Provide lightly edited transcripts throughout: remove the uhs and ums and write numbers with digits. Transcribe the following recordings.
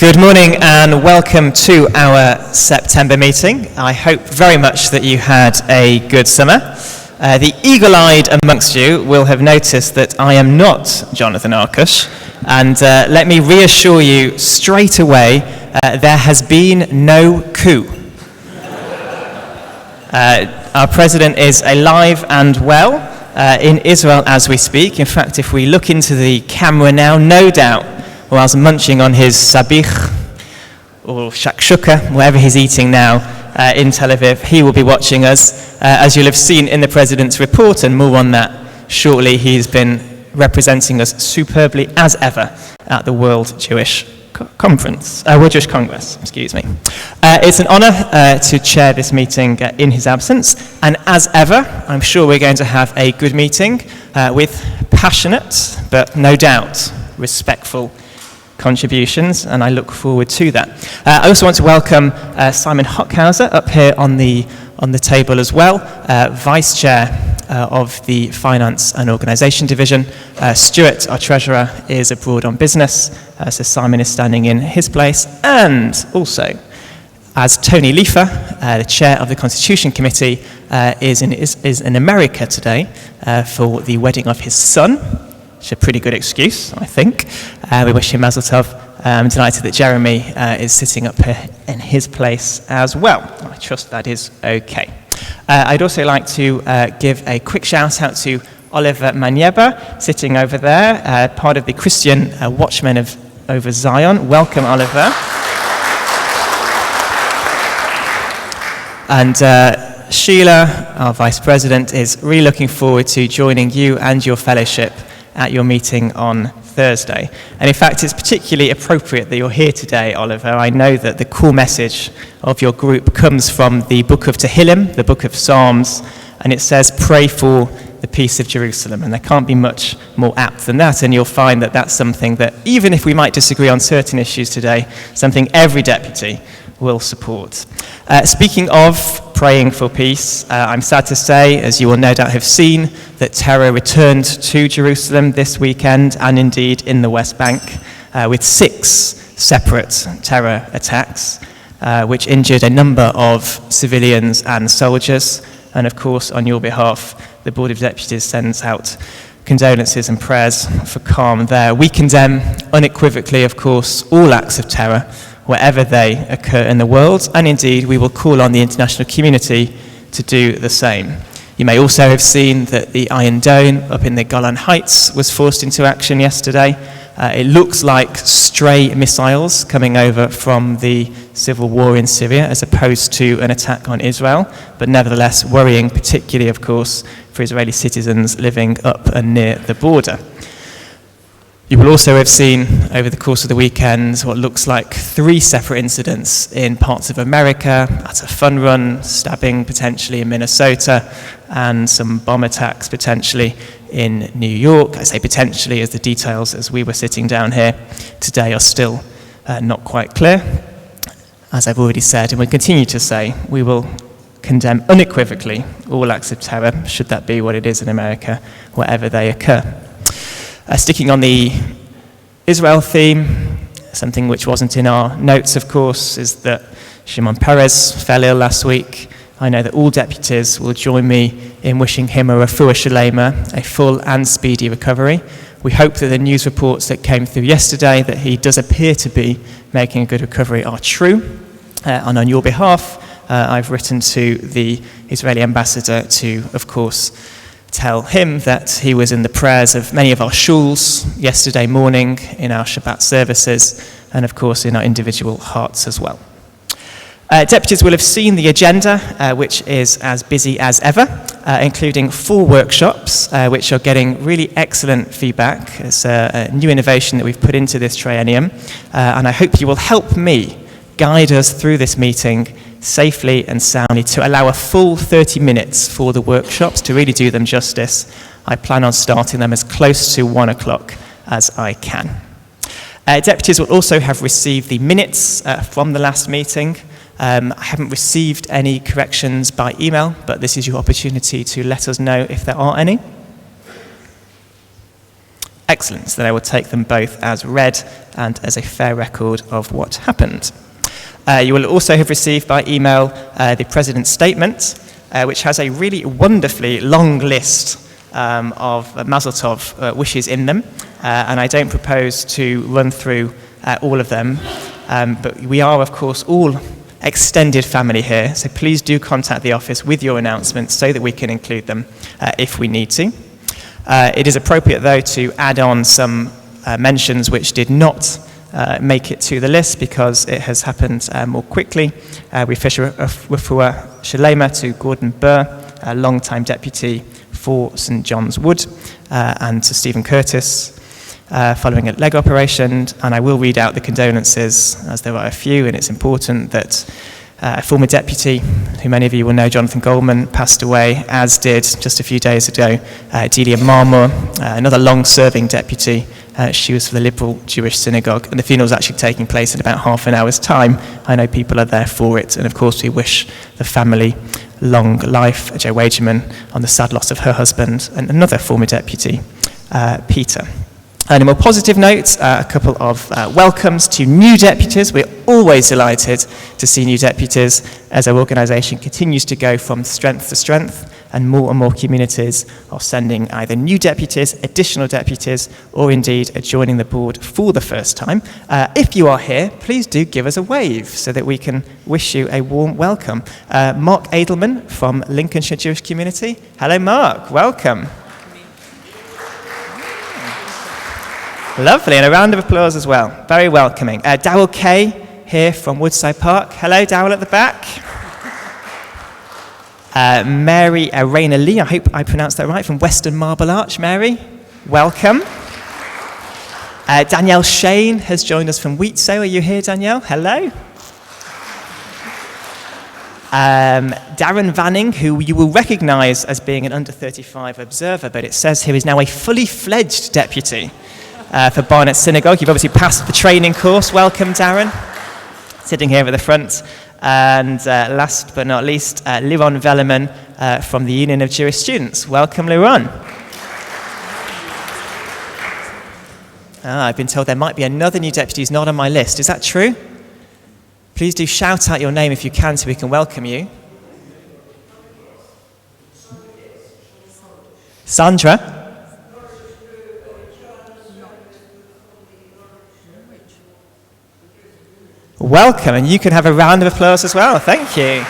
Good morning and welcome to our September meeting. I hope very much that you had a good summer. The eagle-eyed amongst you will have noticed that I am not Jonathan Arkush, and let me reassure you straight away, there has been no coup. Our president is alive and well in Israel as we speak. In fact, if we look into the camera now, no doubt, whilst munching on his sabich or shakshuka, whatever he's eating now in Tel Aviv, he will be watching us. As you'll have seen in the President's report, and more on that shortly, he's been representing us superbly as ever at the World Jewish Congress. It's an honour to chair this meeting in his absence, and as ever, I'm sure we're going to have a good meeting with passionate, but no doubt respectful contributions, and I look forward to that. I also want to welcome Simon Hockhauser up here on the table as well, Vice Chair of the Finance and Organisation Division. Stuart, our Treasurer, is abroad on business, so Simon is standing in his place, and also as Tony Leifer, the Chair of the Constitution Committee, is in America today for the wedding of his son. It's a pretty good excuse, I think. We wish him mazel tov. I'm delighted that Jeremy is sitting up here in his place as well. I trust that is okay. I'd also like to give a quick shout out to Oliver Manieba, sitting over there, part of the Christian Watchmen over Zion. Welcome, Oliver. And Sheila, our Vice President, is really looking forward to joining you and your fellowship at your meeting on Thursday. And in fact, it's particularly appropriate that you're here today, Oliver. I know that the core message of your group comes from the book of Tehillim, the book of Psalms, and it says, pray for the peace of Jerusalem. And there can't be much more apt than that, and you'll find that that's something that, even if we might disagree on certain issues today, something every deputy will support. Speaking of praying for peace, I'm sad to say, as you will no doubt have seen, that terror returned to Jerusalem this weekend, and indeed in the West Bank, with 6 separate terror attacks, which injured a number of civilians and soldiers. And of course, on your behalf, the Board of Deputies sends out condolences and prayers for calm there. We condemn unequivocally, of course, all acts of terror, wherever they occur in the world, and indeed we will call on the international community to do the same. You may also have seen that the Iron Dome up in the Golan Heights was forced into action yesterday. It looks like stray missiles coming over from the civil war in Syria as opposed to an attack on Israel, but nevertheless worrying, particularly, of course, for Israeli citizens living up and near the border. You will also have seen over the course of the weekend what looks like 3 separate incidents in parts of America, at a fun run, stabbing potentially in Minnesota, and some bomb attacks potentially in New York. I say potentially as the details as we were sitting down here today are still not quite clear. As I've already said, and will continue to say, we will condemn unequivocally all acts of terror, should that be what it is in America, wherever they occur. Sticking on the Israel theme, something which wasn't in our notes, of course, is that Shimon Peres fell ill last week. I know that all deputies will join me in wishing him a refuah shalema, a full and speedy recovery. We hope that the news reports that came through yesterday that he does appear to be making a good recovery are true. And on your behalf, I've written to the Israeli ambassador to, of course, tell him that he was in the prayers of many of our shuls yesterday morning in our Shabbat services, and of course in our individual hearts as well. Deputies will have seen the agenda, which is as busy as ever, including 4 workshops, which are getting really excellent feedback. It's a new innovation that we've put into this triennium, and I hope you will help me guide us through this meeting safely and soundly to allow a full 30 minutes for the workshops to really do them justice. I plan on starting them as close to 1 o'clock as I can. Deputies will also have received the minutes from the last meeting. I haven't received any corrections by email, but this is your opportunity to let us know if there are any. Excellent. Then I will take them both as read and as a fair record of what happened. You will also have received by email the President's statement, which has a really wonderfully long list of Mazel Tov wishes in them. And I don't propose to run through all of them. But we are, of course, all extended family here. So please do contact the office with your announcements so that we can include them if we need to. It is appropriate, though, to add on some mentions which did not make it to the list because it has happened more quickly. We wish refuah shalema to Gordon Burr, a long-time deputy for St John's Wood, and to Stephen Curtis following a leg operation. And I will read out the condolences, as there are a few, and it's important that a former deputy, who many of you will know, Jonathan Goldman, passed away, as did, just a few days ago, Delia Marmor, another long-serving deputy. She was for the Liberal Jewish Synagogue, and the funeral is actually taking place in about half an hour's time. I know people are there for it, and of course we wish the family long life. Jo Wagerman on the sad loss of her husband, and another former deputy, Peter. On a more positive note, a couple of welcomes to new deputies. We're always delighted to see new deputies as our organisation continues to go from strength to strength, and more communities are sending either new deputies, additional deputies, or indeed are joining the board for the first time. If you are here, please do give us a wave so that we can wish you a warm welcome. Mark Edelman from Lincolnshire Jewish Community. Hello, Mark. Welcome. Lovely, and a round of applause as well. Very welcoming. Darryl Kay here from Woodside Park. Hello, Darryl at the back. Mary Raina Lee, I hope I pronounced that right, from Western Marble Arch. Mary, welcome. Danielle Shane has joined us from Wheatsoe. Are you here, Danielle? Hello. Darren Vanning, who you will recognise as being an under-35 observer, but it says here is now a fully fledged deputy for Barnet Synagogue. You've obviously passed the training course. Welcome, Darren. Sitting here at the front. And last but not least, Liron Velleman from the Union of Jewish Students. Welcome, Liron. I've been told there might be another new deputy who's not on my list. Is that true? Please do shout out your name if you can so we can welcome you. Sandra? Welcome, and you can have a round of applause as well. Thank you.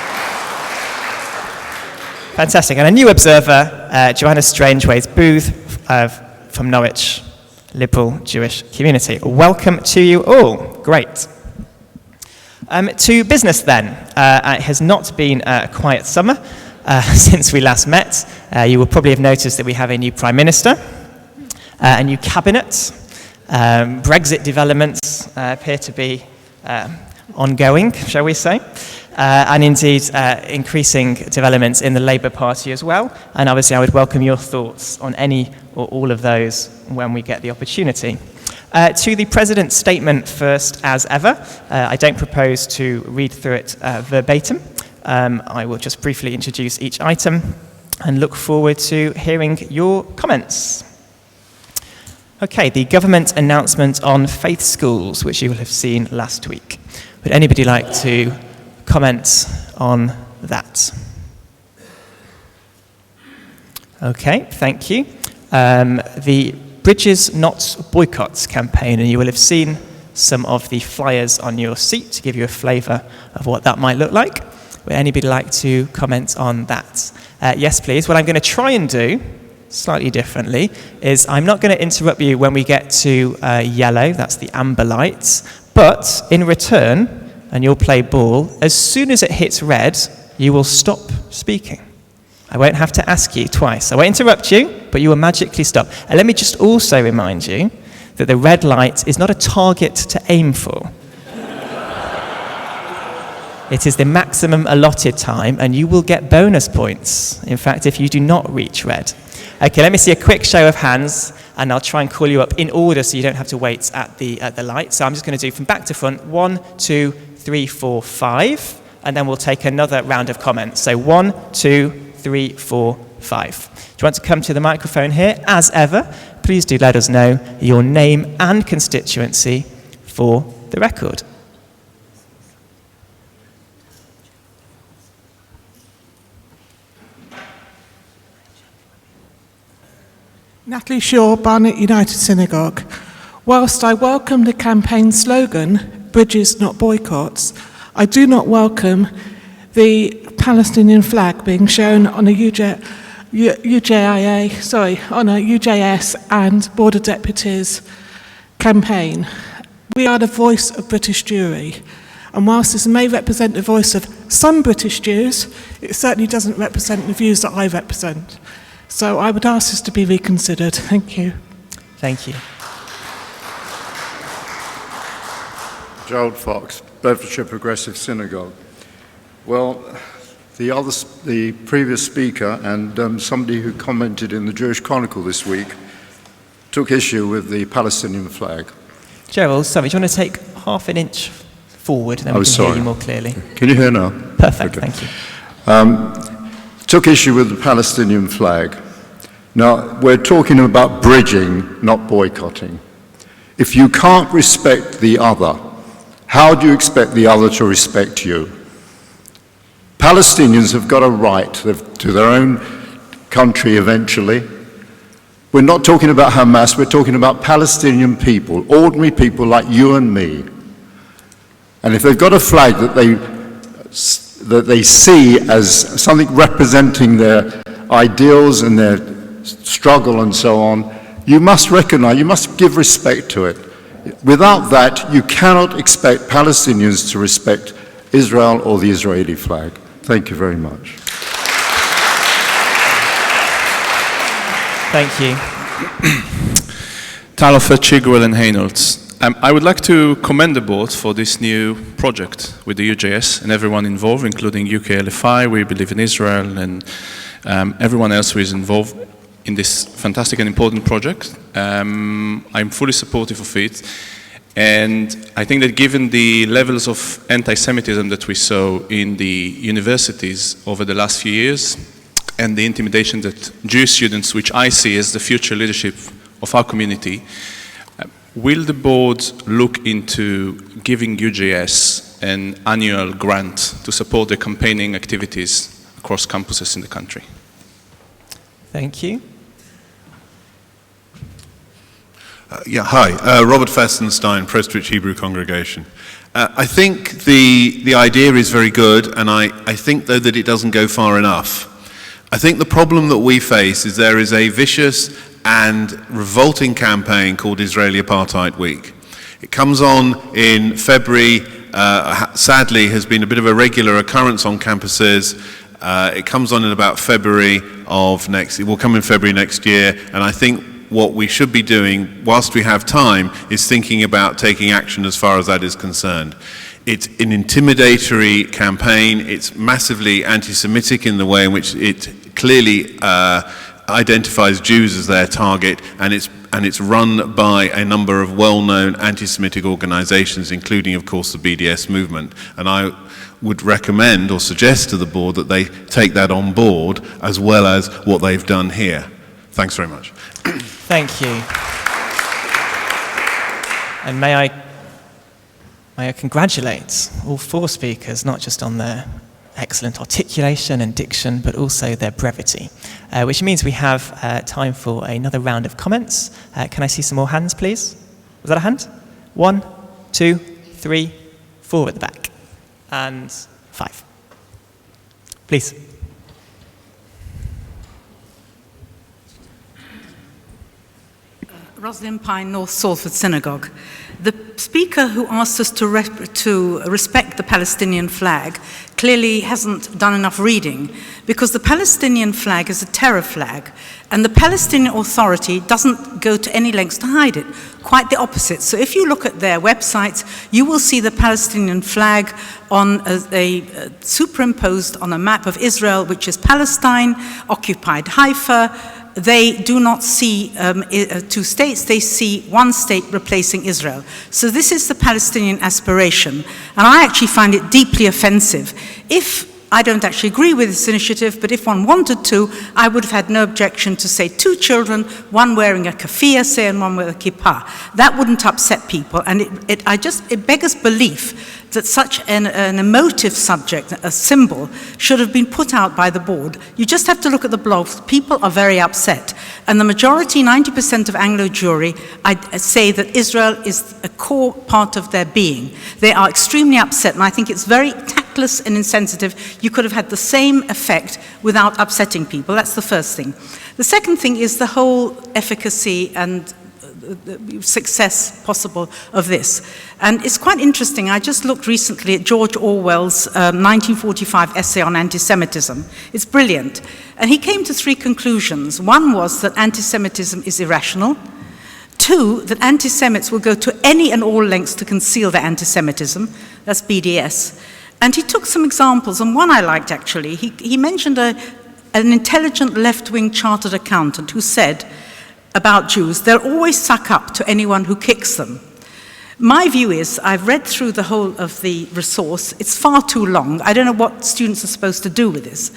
Fantastic. And a new observer, Joanna Strangeways Booth from Norwich, Liberal Jewish Community. Welcome to you all. Great. To business then. It has not been a quiet summer since we last met. You will probably have noticed that we have a new Prime Minister, a new cabinet. Brexit developments appear to be ongoing, shall we say, and indeed increasing developments in the Labour Party as well. And obviously I would welcome your thoughts on any or all of those when we get the opportunity. To the President's statement first, as ever. I don't propose to read through it verbatim. I will just briefly introduce each item and look forward to hearing your comments. Okay, the government announcement on faith schools, which you will have seen last week. Would anybody like to comment on that? Okay, thank you. The Bridges Not Boycotts campaign, and you will have seen some of the flyers on your seat to give you a flavour of what that might look like. Would anybody like to comment on that? Yes, please. What I'm going to try and do, slightly differently, is I'm not going to interrupt you when we get to yellow, that's the amber lights, but in return, and you'll play ball, as soon as it hits red, you will stop speaking. I won't have to ask you twice. I won't interrupt you, but you will magically stop. And let me just also remind you that the red light is not a target to aim for. It is the maximum allotted time, and you will get bonus points, in fact, if you do not reach red. Okay, let me see a quick show of hands, and I'll try and call you up in order so you don't have to wait at the light. So I'm just going to do from back to front, 1, 2, 3, 4, 5, and then we'll take another round of comments. So 1, 2, 3, 4, 5. Do you want to come to the microphone here? As ever, please please do let us know your name and constituency for the record. Natalie Shaw, Barnet United Synagogue. Whilst I welcome the campaign slogan, "Bridges, not boycotts," I do not welcome the Palestinian flag being shown on a UJS and Board of Deputies campaign. We are the voice of British Jewry, and whilst this may represent the voice of some British Jews, it certainly doesn't represent the views that I represent. So I would ask this to be reconsidered. Thank you. Thank you. Gerald Fox, Bedfordshire Progressive Synagogue. Well, the previous speaker and somebody who commented in the Jewish Chronicle this week took issue with the Palestinian flag. Gerald, sorry, do you want to take half an inch forward, then we can hear you more clearly? Can you hear now? Perfect, Okay. thank you. Took issue with the Palestinian flag. Now, we're talking about bridging, not boycotting. If you can't respect the other, how do you expect the other to respect you? Palestinians have got a right to their own country eventually. We're not talking about Hamas, we're talking about Palestinian people, ordinary people like you and me. And if they've got a flag that they see as something representing their ideals and their struggle and so on, you must recognize, you must give respect to it. Without that, you cannot expect Palestinians to respect Israel or the Israeli flag. Thank you very much. Thank you. Talofer, Chigwell and Hainolds. I would like to commend the board for this new project with the UJS and everyone involved, including UKLFI, We Believe in Israel, and everyone else who is involved in this fantastic and important project. I'm fully supportive of it. And I think that given the levels of anti-Semitism that we saw in the universities over the last few years, and the intimidation that Jewish students, which I see as the future leadership of our community, will the board look into giving UJS an annual grant to support the campaigning activities across campuses in the country? Thank you. Hi, Robert Festenstein, Prestwich Hebrew Congregation. I think the idea is very good, and I think, though, that it doesn't go far enough. I think the problem that we face is there is a vicious and revolting campaign called Israeli Apartheid Week. It comes on in February, sadly has been a bit of a regular occurrence on campuses. It comes on in about February of it will come in February next year, and I think what we should be doing, whilst we have time, is thinking about taking action as far as that is concerned. It's an intimidatory campaign. It's massively anti-Semitic in the way in which it clearly identifies Jews as their target, and it's run by a number of well-known anti-Semitic organizations, including, of course, the BDS movement. And I would recommend or suggest to the board that they take that on board, as well as what they've done here. Thanks very much. Thank you. And may I congratulate all four speakers, not just on their excellent articulation and diction, but also their brevity, which means we have time for another round of comments. Can I see some more hands, please? Was that a hand? 1, 2, 3, 4 at the back, and 5. Please. Rosalind Pine, North Salford Synagogue. The speaker who asked us to respect the Palestinian flag clearly hasn't done enough reading, because the Palestinian flag is a terror flag, and the Palestinian Authority doesn't go to any lengths to hide it. Quite the opposite. So if you look at their websites, you will see the Palestinian flag on superimposed on a map of Israel, which is Palestine, occupied Haifa. They do not see two states, they see one state replacing Israel. So this is the Palestinian aspiration, and I actually find it deeply offensive. If I don't actually agree with this initiative, but if one wanted to, I would have had no objection to, say, 2 children, one wearing a keffiyeh, say, and one with a kippah. That wouldn't upset people, and it beggars belief that such an emotive subject, a symbol, should have been put out by the board. You just have to look at the blogs. People are very upset. And the majority, 90% of Anglo Jewry, I say that Israel is a core part of their being. They are extremely upset, and I think it's very tactless and insensitive. You could have had the same effect without upsetting people. That's the first thing. The second thing is the whole efficacy and success possible of this. And it's quite interesting. I just looked recently at George Orwell's 1945 essay on anti-Semitism. It's brilliant. And he came to 3 conclusions. One was that anti-Semitism is irrational. 2, that anti-Semites will go to any and all lengths to conceal their anti-Semitism. That's BDS. And he took some examples, and one I liked actually. He mentioned an intelligent left-wing chartered accountant who said about Jews, they'll always suck up to anyone who kicks them. My view is, I've read through the whole of the resource, it's far too long. I don't know what students are supposed to do with this.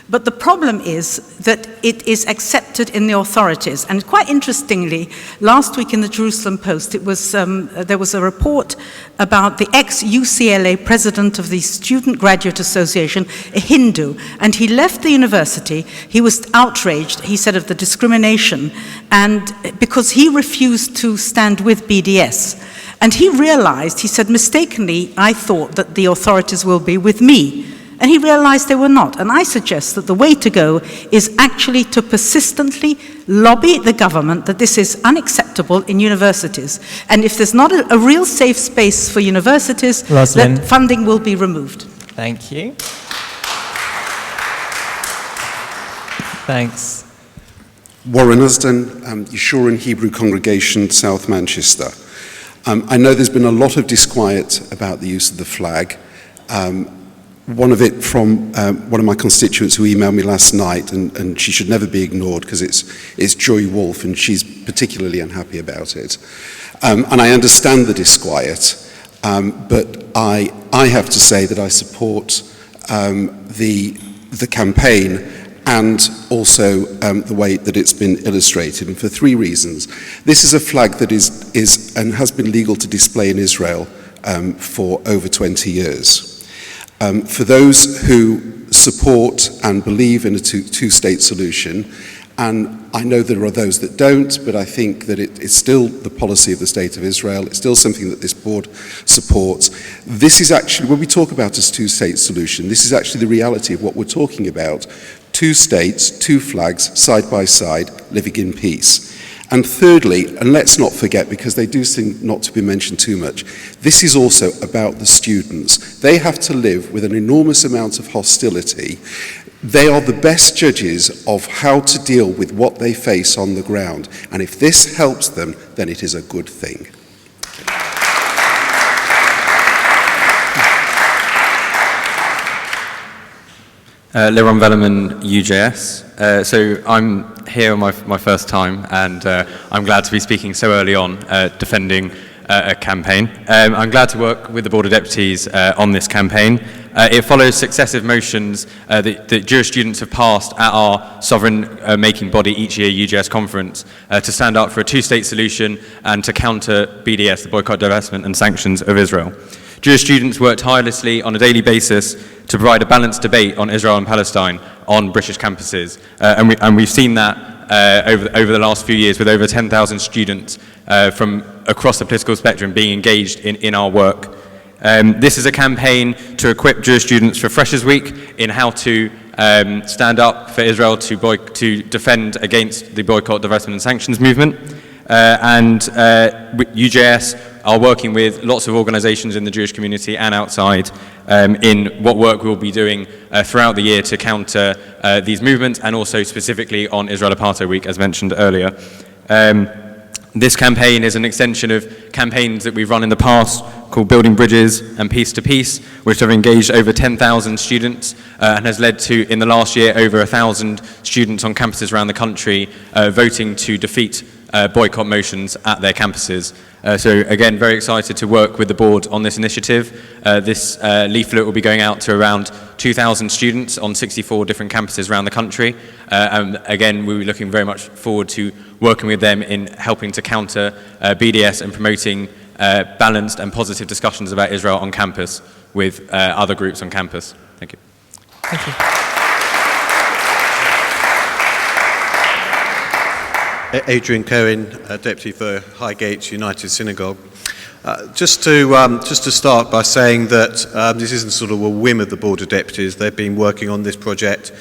But the problem is that it is accepted in the authorities. And quite interestingly, last week in the Jerusalem Post, there was a report about the ex-UCLA president of the Student Graduate Association, a Hindu, and he left the university. He was outraged, he said, of the discrimination, and because he refused to stand with BDS. And he realized, he said, mistakenly, I thought that the authorities will be with me. And he realized they were not. And I suggest that the way to go is actually to persistently lobby the government that this is unacceptable in universities. And if there's not a real safe space for universities, then funding will be removed. Thank you. Thanks. Warren Usden, Yeshurun Hebrew Congregation, South Manchester. I know there's been a lot of disquiet about the use of the flag. One of it from one of my constituents who emailed me last night, and she should never be ignored because it's Joy Wolf, and she's particularly unhappy about it. And I understand the disquiet, but I have to say that I support the campaign and also the way that it's been illustrated, and for 3 reasons. This is a flag that is and has been legal to display in Israel for over 20 years. For those who support and believe in a two-state solution, and I know there are those that don't, but I think that it's still the policy of the State of Israel. It's still something that this board supports. This is actually, when we talk about a two-state solution, this is actually the reality of what we're talking about. 2 states, 2 flags, side by side, living in peace. And thirdly, and let's not forget, because they do seem not to be mentioned too much, this is also about the students. They have to live with an enormous amount of hostility. They are the best judges of how to deal with what they face on the ground. And if this helps them, then it is a good thing. Liron Velleman, UJS. So I'm here on my first time, and I'm glad to be speaking so early on, defending a campaign. I'm glad to work with the Board of Deputies on this campaign. It follows successive motions that Jewish students have passed at our sovereign-making body each year, UJS conference, to stand up for a 2-state solution and to counter BDS, the boycott, divestment and sanctions of Israel. Jewish students work tirelessly on a daily basis to provide a balanced debate on Israel and Palestine on British campuses. And we've seen that over the last few years with over 10,000 students from across the political spectrum being engaged in our work. This is a campaign to equip Jewish students for Freshers Week in how to stand up for Israel, to defend against the boycott, divestment and sanctions movement. UJS are working with lots of organisations in the Jewish community and outside in what work we'll be doing throughout the year to counter these movements, and also specifically on Israel Apartheid Week, as mentioned earlier. This campaign is an extension of campaigns that we've run in the past called Building Bridges and Peace to Peace, which have engaged over 10,000 students and has led to, in the last year, over 1,000 students on campuses around the country voting to defeat boycott motions at their campuses. So again, very excited to work with the board on this initiative. This leaflet will be going out to around 2,000 students on 64 different campuses around the country. And again, we'll be looking very much forward to working with them in helping to counter BDS and promoting balanced and positive discussions about Israel on campus with other groups on campus. Thank you. Thank you. Adrian Cohen, Deputy for Highgate United Synagogue. Just to start by saying that this isn't sort of a whim of the Board of Deputies. They've been working on this project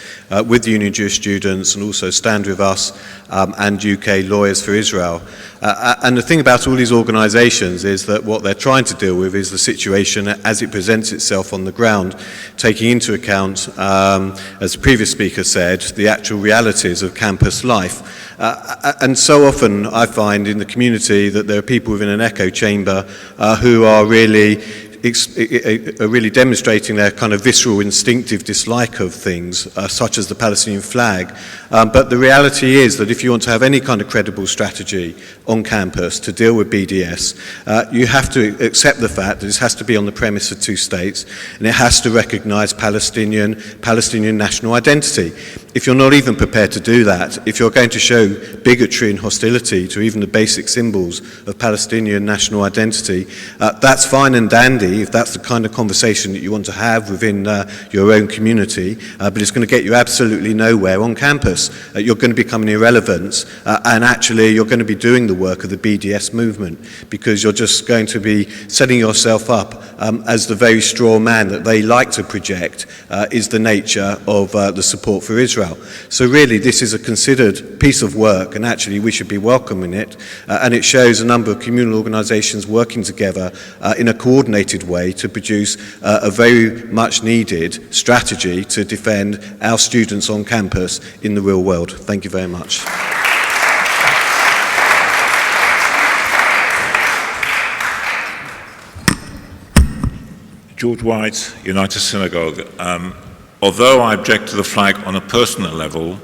with the Union Jewish Students and also Stand With Us and UK Lawyers for Israel. And the thing about all these organisations is that what they're trying to deal with is the situation as it presents itself on the ground, taking into account, as the previous speaker said, the actual realities of campus life. And so often I find in the community that there are people within an echo chamber who are really demonstrating their kind of visceral, instinctive dislike of things, such as the Palestinian flag. But the reality is that if you want to have any kind of credible strategy on campus to deal with BDS, you have to accept the fact that this has to be on the premise of two states, and it has to recognise Palestinian national identity. If you're not even prepared to do that, if you're going to show bigotry and hostility to even the basic symbols of Palestinian national identity, that's fine and dandy if that's the kind of conversation that you want to have within your own community, but it's going to get you absolutely nowhere on campus. You're going to become irrelevant, and actually you're going to be doing the work of the BDS movement, because you're just going to be setting yourself up as the very straw man that they like to project is the nature of the support for Israel. So really this is a considered piece of work, and actually we should be welcoming it, and it shows a number of communal organisations working together in a coordinated way to produce a very much needed strategy to defend our students on campus in the real world. Thank you very much. George White, United Synagogue. Although I object to the flag on a personal level,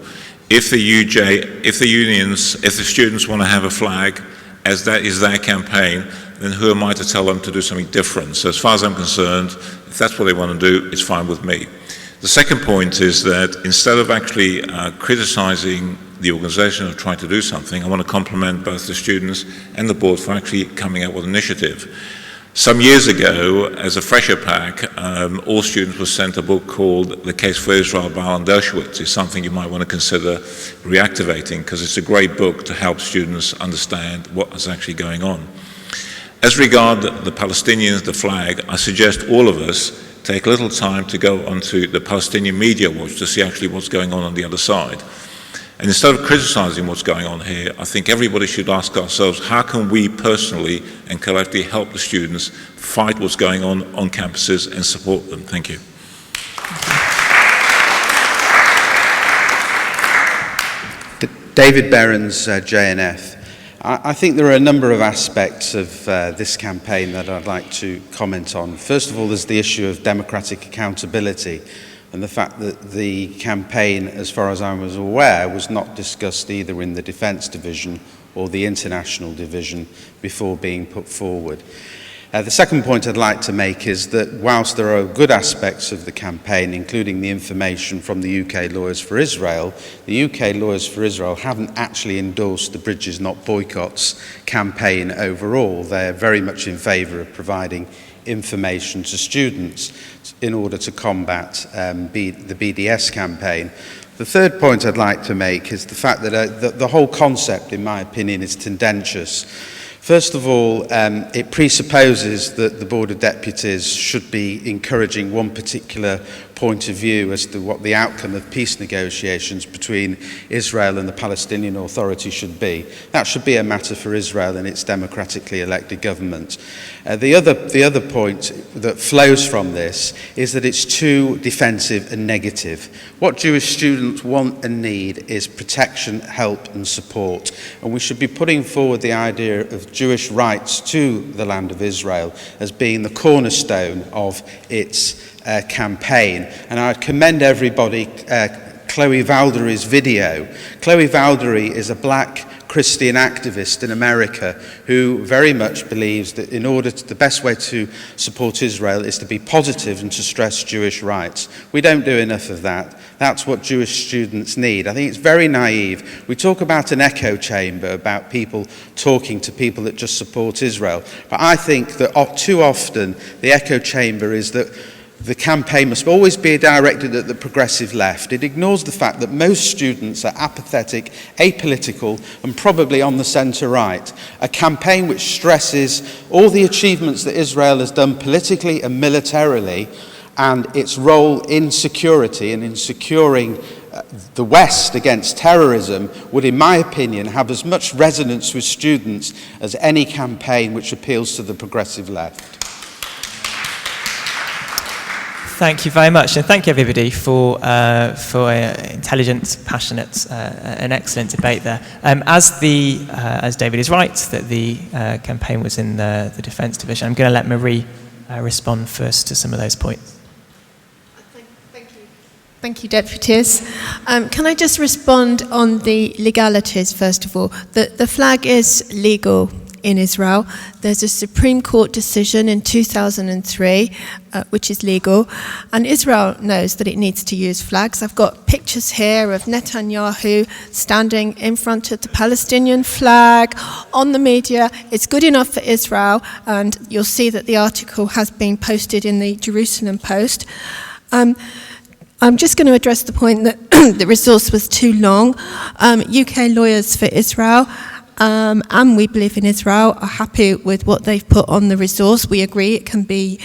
if the students want to have a flag, as that is their campaign, then who am I to tell them to do something different? So as far as I'm concerned, if that's what they want to do, it's fine with me. The second point is that instead of actually criticizing the organization of trying to do something, I want to compliment both the students and the board for actually coming up with an initiative. Some years ago, as a fresher pack, all students were sent a book called The Case for Israel by Alan Dershowitz. It's something you might want to consider reactivating, because it's a great book to help students understand what is actually going on. As regard the Palestinians, the flag, I suggest all of us take a little time to go onto the Palestinian Media Watch to see actually what's going on the other side. And instead of criticizing what's going on here, I think everybody should ask ourselves, how can we personally and collectively help the students fight what's going on campuses and support them? Thank you. David Behrens, JNF. I think there are a number of aspects of this campaign that I'd like to comment on. First of all, there's the issue of democratic accountability, and the fact that the campaign, as far as I was aware, was not discussed either in the Defence Division or the International Division before being put forward. The second point I'd like to make is that whilst there are good aspects of the campaign, including the information from the UK Lawyers for Israel, the UK Lawyers for Israel haven't actually endorsed the Bridges Not Boycotts campaign overall. They're very much in favour of providing information to students in order to combat the BDS campaign. The third point I'd like to make is the fact that the whole concept, in my opinion, is tendentious. First of all, it presupposes that the Board of Deputies should be encouraging one particular point of view as to what the outcome of peace negotiations between Israel and the Palestinian Authority should be. That should be a matter for Israel and its democratically elected government. The other point that flows from this is that it's too defensive and negative. What Jewish students want and need is protection, help and support, and we should be putting forward the idea of Jewish rights to the land of Israel as being the cornerstone of its campaign. And I commend everybody Chloe Valdery's video. Chloe Valdery is a black Christian activist in America who very much believes that the best way to support Israel is to be positive and to stress Jewish rights. We don't do enough of that. That's what Jewish students need. I think it's very naive. We talk about an echo chamber, about people talking to people that just support Israel. But I think that too often the echo chamber is that the campaign must always be directed at the progressive left. It ignores the fact that most students are apathetic, apolitical, and probably on the centre right. A campaign which stresses all the achievements that Israel has done politically and militarily, and its role in security and in securing the West against terrorism would, in my opinion, have as much resonance with students as any campaign which appeals to the progressive left. Thank you very much, and thank you everybody for intelligent, passionate, and excellent debate there. As David is right, that the campaign was in the Defence Division, I'm going to let Marie respond first to some of those points. Thank you, Deputies. Can I just respond on the legalities, first of all? The flag is legal in Israel. There's a Supreme Court decision in 2003, which is legal, and Israel knows that it needs to use flags. I've got pictures here of Netanyahu standing in front of the Palestinian flag on the media. It's good enough for Israel, and you'll see that the article has been posted in the Jerusalem Post. I'm just going to address the point that the resource was too long. UK Lawyers for Israel, and We Believe in Israel, are happy with what they've put on the resource. We agree it can be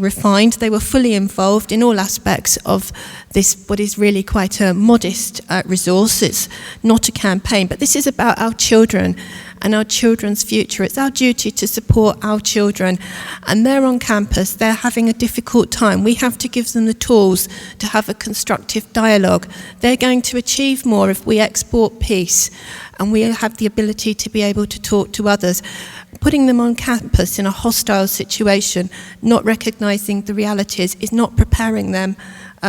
refined. They were fully involved in all aspects of this, what is really quite a modest resource. It's not a campaign, but this is about our children and our children's future. It's our duty to support our children, and they're on campus, they're having a difficult time. We have to give them the tools to have a constructive dialogue. They're going to achieve more if we export peace, and we have the ability to be able to talk to others. Putting them on campus in a hostile situation, not recognising the realities, is not preparing them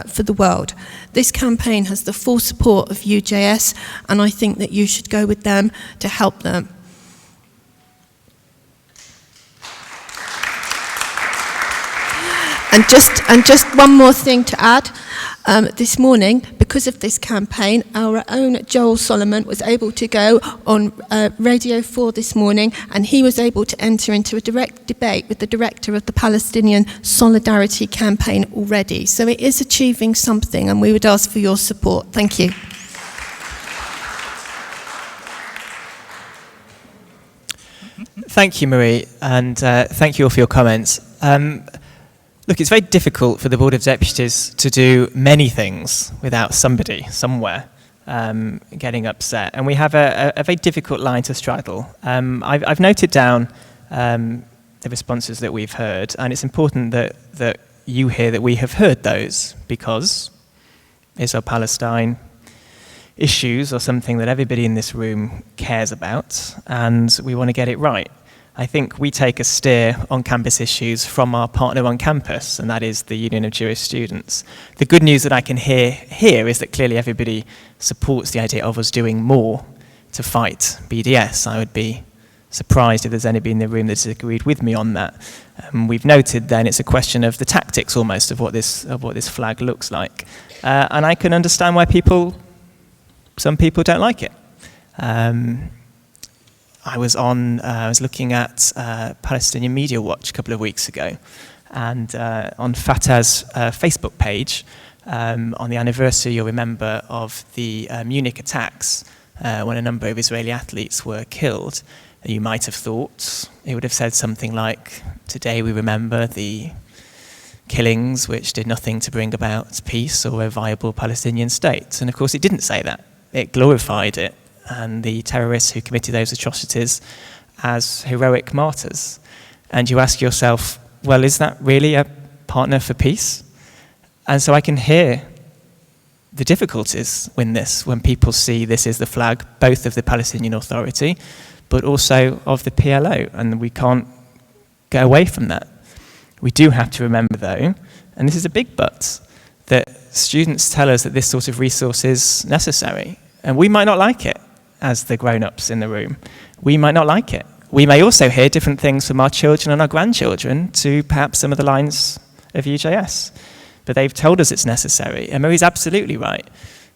for the world. This campaign has the full support of UJS, and I think that you should go with them to help them. And just one more thing to add. This morning, because of this campaign, our own Joel Solomon was able to go on Radio 4 this morning, and he was able to enter into a direct debate with the director of the Palestinian Solidarity Campaign already. So it is achieving something, and we would ask for your support. Thank you. Thank you, Marie, and thank you all for your comments. Look, it's very difficult for the Board of Deputies to do many things without somebody, somewhere, getting upset. And we have a very difficult line to straddle. I've noted down the responses that we've heard, and it's important that you hear that we have heard those, because Israel-Palestine issues are something that everybody in this room cares about, and we want to get it right. I think we take a steer on campus issues from our partner on campus, and that is the Union of Jewish Students. The good news that I can hear here is that clearly everybody supports the idea of us doing more to fight BDS. I would be surprised if there's anybody in the room that disagreed with me on that. We've noted then it's a question of the tactics almost of what this flag looks like. And I can understand why some people don't like it. I was looking at Palestinian Media Watch a couple of weeks ago, and on Fatah's Facebook page, on the anniversary, you'll remember, of the Munich attacks, when a number of Israeli athletes were killed, you might have thought it would have said something like, "Today we remember the killings which did nothing to bring about peace or a viable Palestinian state." And of course it didn't say that. It glorified it and the terrorists who committed those atrocities as heroic martyrs. And you ask yourself, well, is that really a partner for peace? And so I can hear the difficulties in this when people see this is the flag both of the Palestinian Authority but also of the PLO, and we can't go away from that. We do have to remember, though, and this is a big but, that students tell us that this sort of resource is necessary, and we might not like it. as the grown-ups in the room. We might not like it. We may also hear different things from our children and our grandchildren to perhaps some of the lines of UJS. But they've told us it's necessary. And Marie's absolutely right.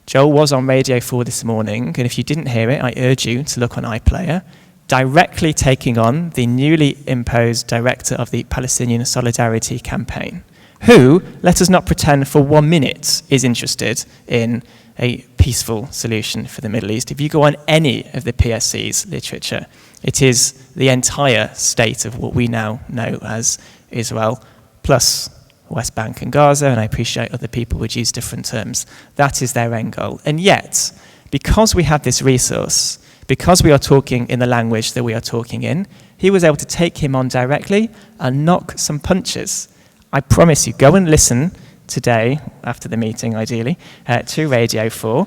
Joel was on Radio 4 this morning, and if you didn't hear it, I urge you to look on iPlayer, directly taking on the newly imposed director of the Palestinian Solidarity Campaign, who, let us not pretend for 1 minute, is interested in a peaceful solution for the Middle East. If you go on any of the PSC's literature, it is the entire state of what we now know as Israel, plus West Bank and Gaza, and I appreciate other people would use different terms. That is their end goal. And yet, because we have this resource, because we are talking in the language that we are talking in, he was able to take him on directly and knock some punches. I promise you, go and listen today, after the meeting ideally, to Radio 4,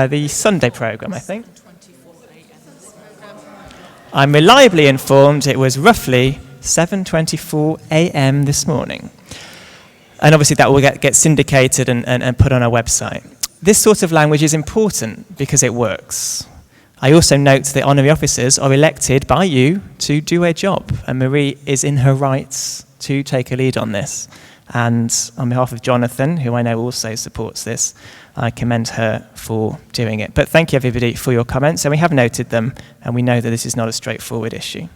the Sunday programme, I think. I'm reliably informed it was roughly 7:24 a.m. this morning. And obviously that will get syndicated and put on our website. This sort of language is important because it works. I also note that honorary officers are elected by you to do a job, and Marie is in her rights to take a lead on this. And on behalf of Jonathan, who I know also supports this, I commend her for doing it. But thank you, everybody, for your comments, and we have noted them, and we know that this is not a straightforward issue.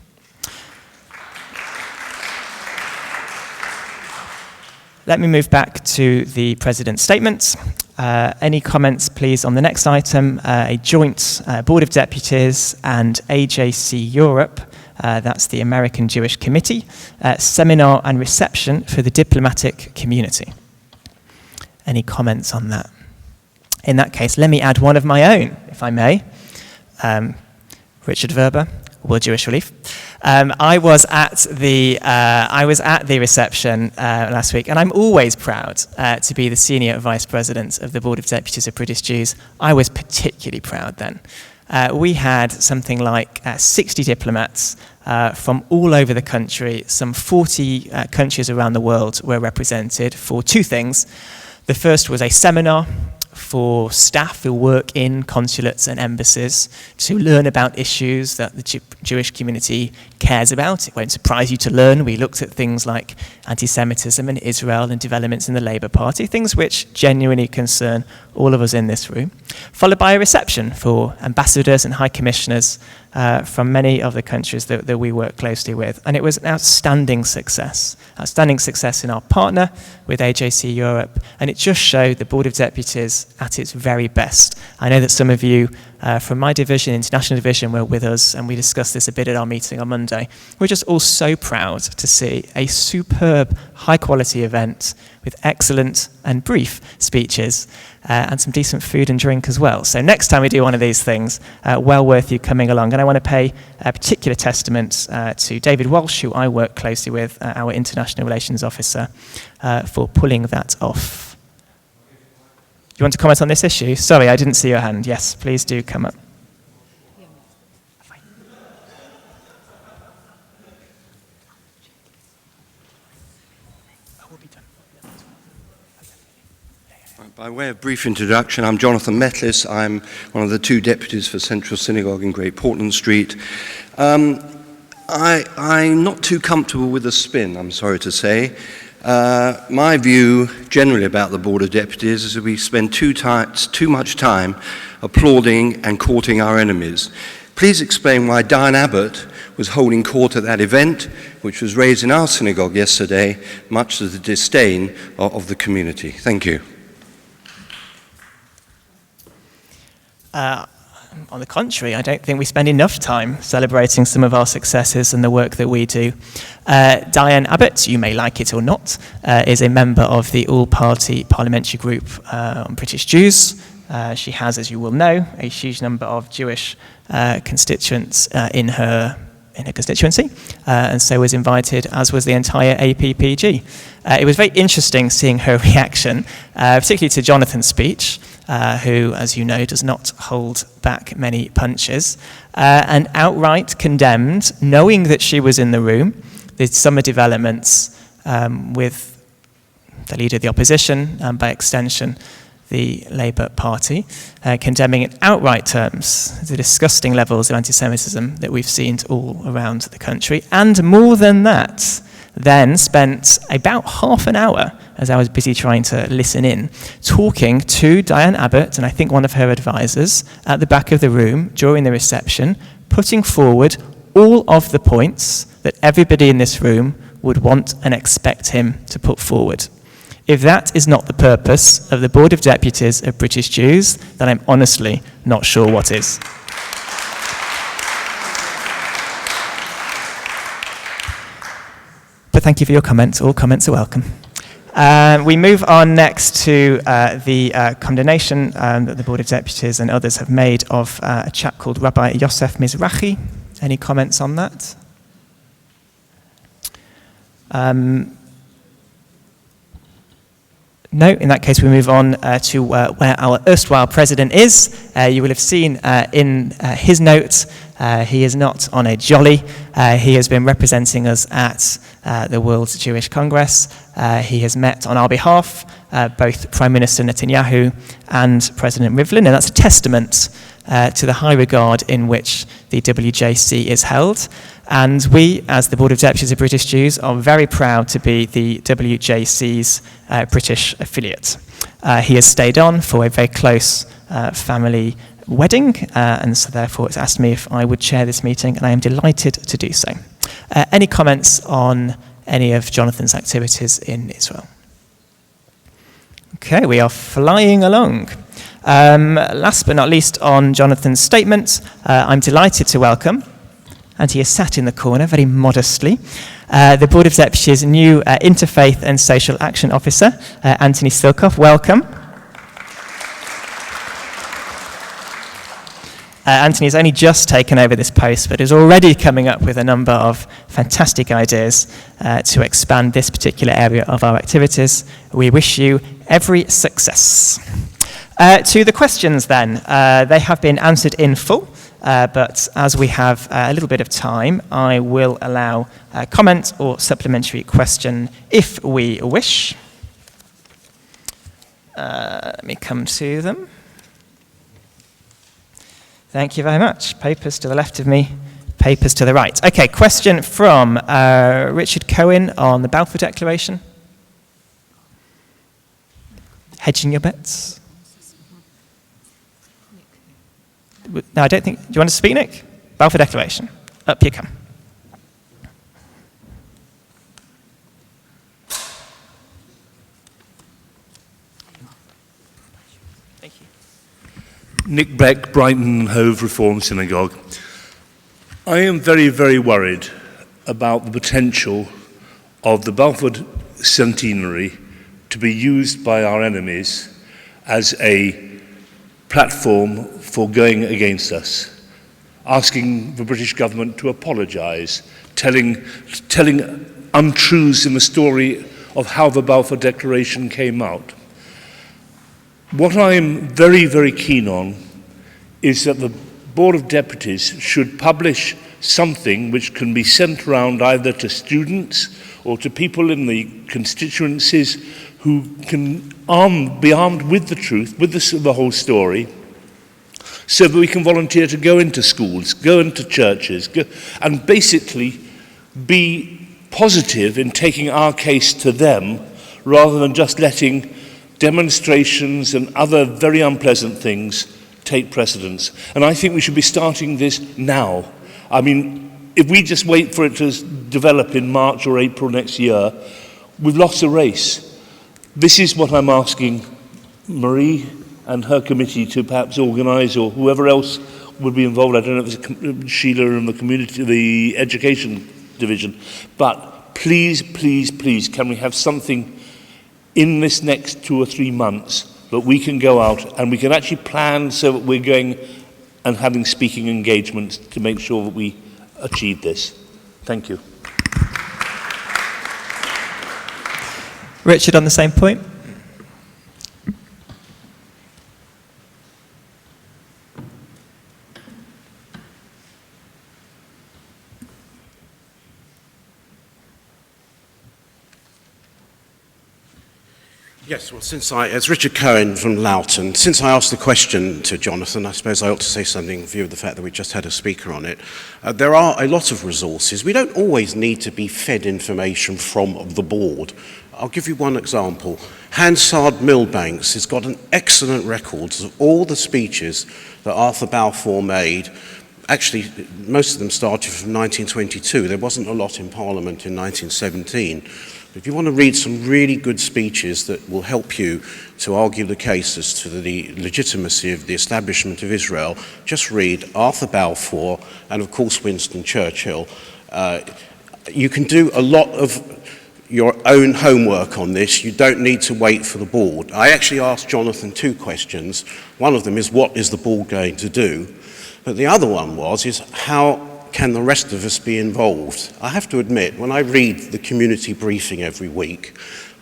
Let me move back to the President's statement. Any comments, please, on the next item, a joint Board of Deputies and AJC Europe, that's the American Jewish Committee, seminar and reception for the diplomatic community. Any comments on that? In that case, let me add one of my own, if I may. Richard Verber, World Jewish Relief. I was at the reception last week, and I'm always proud to be the senior vice president of the Board of Deputies of British Jews. I was particularly proud then. We had something like 60 diplomats from all over the country. Some 40 countries around the world were represented for two things. The first was a seminar for staff who work in consulates and embassies to learn about issues that the Jewish community cares about. It won't surprise you to learn we looked at things like anti-Semitism in Israel and developments in the Labour Party, things which genuinely concern all of us in this room, followed by a reception for ambassadors and high commissioners from many of the countries that we work closely with. And it was an outstanding success in our partner with AJC Europe, and it just showed the Board of Deputies at its very best. I know that some of you from my division, International Division, were with us, and we discussed this a bit at our meeting on Monday. We're just all so proud to see a superb, high-quality event with excellent and brief speeches and some decent food and drink as well. So next time we do one of these things, well worth you coming along. And I want to pay a particular testament to David Walsh, who I work closely with, our International Relations Officer, for pulling that off. Do you want to comment on this issue? Sorry, I didn't see your hand. Yes, please do come up. By way of brief introduction, I'm Jonathan Metlis. I'm one of the two deputies for Central Synagogue in Great Portland Street. I'm not too comfortable with the spin, I'm sorry to say. My view generally about the Board of Deputies is that we spend too much time applauding and courting our enemies. Please explain why Diane Abbott was holding court at that event, which was raised in our synagogue yesterday, much to the disdain of the community. Thank you. On the contrary, I don't think we spend enough time celebrating some of our successes and the work that we do. Diane Abbott, you may like it or not, is a member of the all-party parliamentary group on British Jews. She has, as you will know, a huge number of Jewish constituents in her constituency, and so was invited, as was the entire APPG. It was very interesting seeing her reaction, particularly to Jonathan's speech, who, as you know, does not hold back many punches, and outright condemned, knowing that she was in the room, the summer developments with the leader of the opposition, and by extension, the Labour Party, condemning in outright terms the disgusting levels of anti-Semitism that we've seen all around the country, and more than that, then spent about half an hour, as I was busy trying to listen in, talking to Diane Abbott and I think one of her advisors at the back of the room during the reception, putting forward all of the points that everybody in this room would want and expect him to put forward. If that is not the purpose of the Board of Deputies of British Jews, then I'm honestly not sure what is. But thank you for your comments. All comments are welcome. We move on next to the condemnation that the Board of Deputies and others have made of a chap called Rabbi Yosef Mizrahi. Any comments on that? No, in that case we move on to where our erstwhile president is. You will have seen in his notes, he is not on a jolly. He has been representing us at the World Jewish Congress. He has met on our behalf both Prime Minister Netanyahu and President Rivlin, and that's a testament to the high regard in which the WJC is held. And we, as the Board of Deputies of British Jews, are very proud to be the WJC's British affiliate. He has stayed on for a very close family wedding, and so therefore it's asked me if I would chair this meeting, and I am delighted to do so. Any comments on any of Jonathan's activities in Israel? Okay, we are flying along. Last but not least on Jonathan's statement, I'm delighted to welcome, and he is sat in the corner very modestly, the Board of Deputies' new Interfaith and Social Action Officer, Anthony Silkoff. Welcome. Anthony has only just taken over this post, but is already coming up with a number of fantastic ideas to expand this particular area of our activities. We wish you every success. To the questions then, they have been answered in full. But as we have a little bit of time, I will allow a comment or supplementary question if we wish. Let me come to them. Thank you very much. Papers to the left of me, papers to the right. Okay, question from Richard Cohen on the Balfour Declaration. Hedging your bets? No, I don't think. Do you want to speak, Nick? Balfour Declaration. Up you come. Thank you. Nick Beck, Brighton and Hove Reformed Synagogue. I am very, very worried about the potential of the Balfour centenary to be used by our enemies as a platform for going against us, asking the British government to apologise, telling untruths in the story of how the Balfour Declaration came out. What I'm very, very keen on is that the Board of Deputies should publish something which can be sent around either to students or to people in the constituencies who can be armed with the truth, with the whole story, so that we can volunteer to go into schools, go into churches, and basically be positive in taking our case to them rather than just letting demonstrations and other very unpleasant things take precedence. And I think we should be starting this now. I mean, if we just wait for it to develop in March or April next year, we've lost a race. This is what I'm asking Marie and her committee to perhaps organise, or whoever else would be involved. I don't know if it's Sheila in the community, the education division. But please, please, please, can we have something in this next 2 or 3 months that we can go out and we can actually plan so that we're going and having speaking engagements to make sure that we achieve this. Thank you. Richard, on the same point. Yes, well, it's Richard Cohen from Loughton. Since I asked the question to Jonathan, I suppose I ought to say something in view of the fact that we just had a speaker on it. There are a lot of resources. We don't always need to be fed information from the board. I'll give you one example. Hansard Millbanks has got an excellent record of all the speeches that Arthur Balfour made. Actually, most of them started from 1922. There wasn't a lot in Parliament in 1917. If you want to read some really good speeches that will help you to argue the case as to the legitimacy of the establishment of Israel, just read Arthur Balfour and, of course, Winston Churchill. You can do a lot of your own homework on this. You don't need to wait for the board. I actually asked Jonathan two questions. One of them is, what is the board going to do? But the other one is how can the rest of us be involved? I have to admit, when I read the community briefing every week,